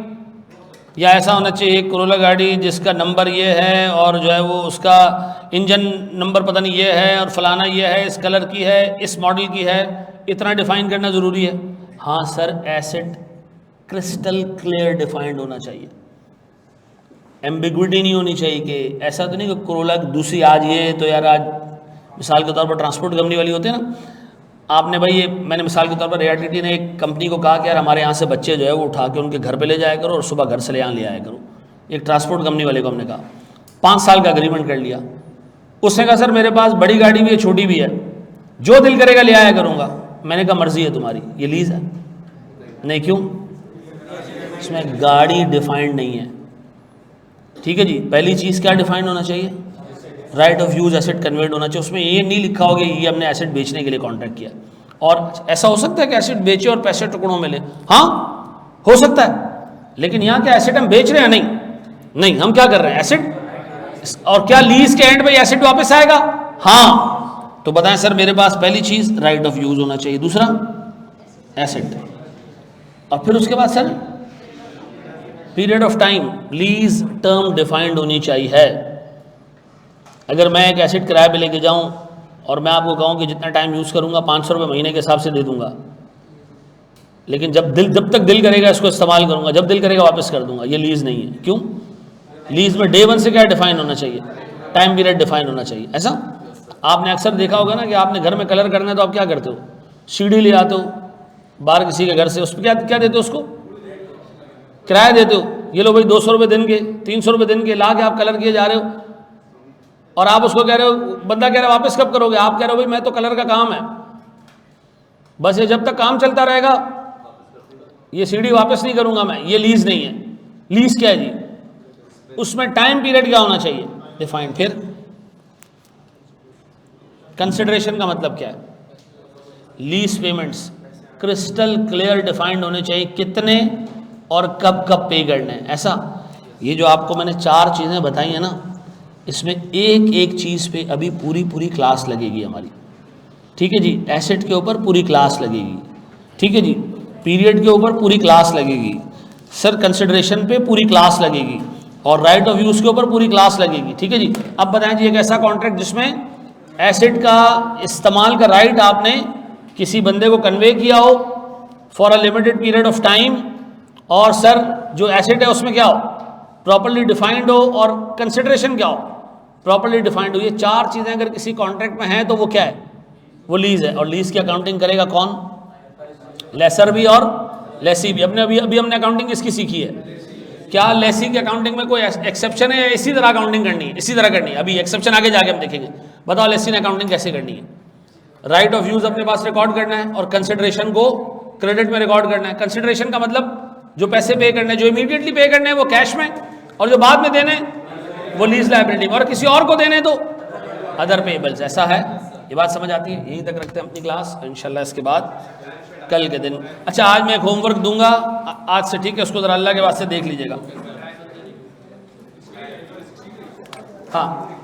या ऐसा होना चाहिए एक कोरोला गाड़ी जिसका नंबर ये है और जो है वो उसका इंजन नंबर पता नहीं ये है और फलाना ये है, इस कलर की है, इस मॉडल की है, इतना डिफाइन करना ज़रूरी है? हाँ sir, asset crystal clear defined होना चाहिए, एम्बिग्विटी नहीं होनी चाहिए कि ऐसा तो नहीं कि कोरोला दूसरी आज ये तो यार आज मिसाल के तौर पर ट्रांसपोर्ट कंपनी वाली होती है ना, आपने भाई ये मैंने मिसाल के तौर पर ARTT ने एक कंपनी को कहा कि यार हमारे यहाँ से बच्चे जो है वो उठा के उनके घर पे ले जाया करो और सुबह घर से ले यहाँ ले आया करो। एक ट्रांसपोर्ट कंपनी वाले को हमने कहा, 5 साल का एग्रीमेंट कर लिया। उसने कहा सर मेरे पास बड़ी गाड़ी भी है छोटी भी है, जो दिल करेगा ले आया करूँगा। मैंने कहा मर्जी है तुम्हारी, ये लीज है। नहीं, क्यों? इसमें गाड़ी डिफाइंड नहीं है, ठीक है जी? पहली चीज़ क्या डिफाइंड होना चाहिए? Right of use asset convert होना चाहिए। उसमें ये नहीं लिखा होगा ये हमने एसेट बेचने के लिए कॉन्ट्रैक्ट किया। और ऐसा हो सकता है कि एसेट बेचे और पैसे टुकड़ों में ले? हाँ हो सकता है, लेकिन यहाँ क्या एसेट हम बेच रहे हैं? नहीं, हम क्या कर रहे हैं? एसेट। और क्या लीज के एंड पे एसेट वापस आएगा? हाँ। तो बताएं सर मेरे पास पहली चीज राइट ऑफ यूज होना चाहिए, दूसरा एसेट, और फिर उसके बाद sir period of time, lease term defined होनी चाहिए। अगर मैं एक एसेट किराए पे लेके जाऊं और मैं आपको कहूं कि जितना टाइम यूज़ करूंगा 500 रुपये महीने के हिसाब से दे दूंगा, लेकिन जब तक दिल करेगा इसको इस्तेमाल करूंगा, जब दिल करेगा वापस कर दूंगा, ये लीज नहीं है। क्यों? लीज में डे 1 से क्या डिफाइन होना चाहिए? टाइम पीरियड डिफाइन होना चाहिए। ऐसा आपने अक्सर देखा होगा ना कि आपने घर में कलर करना है तो आप क्या करते हो? सीढ़ी ले आते हो बाहर किसी के घर से, उस पर क्या देते हो? उसको किराया देते हो, ये लो भाई 200 रुपये दिन के, 300 रुपये दिन के ला के आप कलर किए जा रहे हो, और आप उसको कह रहे हो, बंदा कह रहा है वापस कब करोगे, आप कह रहे हो भाई मैं तो कलर का काम है, बस ये जब तक काम चलता रहेगा ये सीढ़ी वापस नहीं करूंगा मैं, ये लीज नहीं है। लीज क्या है जी, उसमें टाइम पीरियड क्या होना चाहिए, डिफाइंड। फिर कंसिडरेशन का मतलब क्या है, lease payments crystal clear defined होने चाहिए, कितने और कब कब पे करने हैं, ऐसा। ये जो आपको मैंने 4 चीज़ें बताई हैं ना, इसमें एक एक चीज़ पे अभी पूरी क्लास लगेगी हमारी, ठीक है जी। एसेट के ऊपर पूरी क्लास लगेगी, ठीक है जी। पीरियड के ऊपर पूरी क्लास लगेगी सर, कंसिडरेशन पे पूरी क्लास लगेगी, और राइट ऑफ यूज़ के ऊपर पूरी क्लास लगेगी, ठीक है जी। अब बताएं जी, एक ऐसा कॉन्ट्रैक्ट जिसमें एसेट का इस्तेमाल का राइट आपने किसी बंदे को कन्वे किया हो for a limited period of time, और सर जो एसेट है उसमें क्या हो, प्रॉपर्ली डिफाइंड हो, और कंसिडरेशन क्या हो, प्रॉपर्ली डिफाइंड हो। ये 4 चीज़ें अगर किसी कॉन्ट्रैक्ट में हैं तो वो क्या है, वो लीज है। और लीज की अकाउंटिंग करेगा कौन, लेसर भी और लेसी भी। अभी हमने अकाउंटिंग किसकी सीखी है, क्या लेसी की अकाउंटिंग में कोई एक्सेप्शन है या इसी तरह अकाउंटिंग करनी है, इसी तरह करनी है। अभी एक्सेप्शन आगे जाके हम देखेंगे। बताओ लेसी ने अकाउंटिंग कैसे करनी है, राइट ऑफ यूज अपने पास रिकॉर्ड करना है, और कंसिडरेशन को क्रेडिट में रिकॉर्ड करना है। कंसिडरेशन का मतलब जो पैसे पे करने हैं, जो इमीडिएटली पे करने हैं वो कैश में, और जो बाद में देने वो लीज लायबिलिटी में, और किसी और को देने तो अदर पेएबल्स। ऐसा है, ये बात समझ आती है। यहीं तक रखते हैं अपनी क्लास, इंशाल्लाह इसके बाद कल के दिन। अच्छा, आज मैं एक होमवर्क दूंगा आज से, ठीक है, उसको ज़रा अल्लाह के वास्ते देख लीजिएगा। हाँ,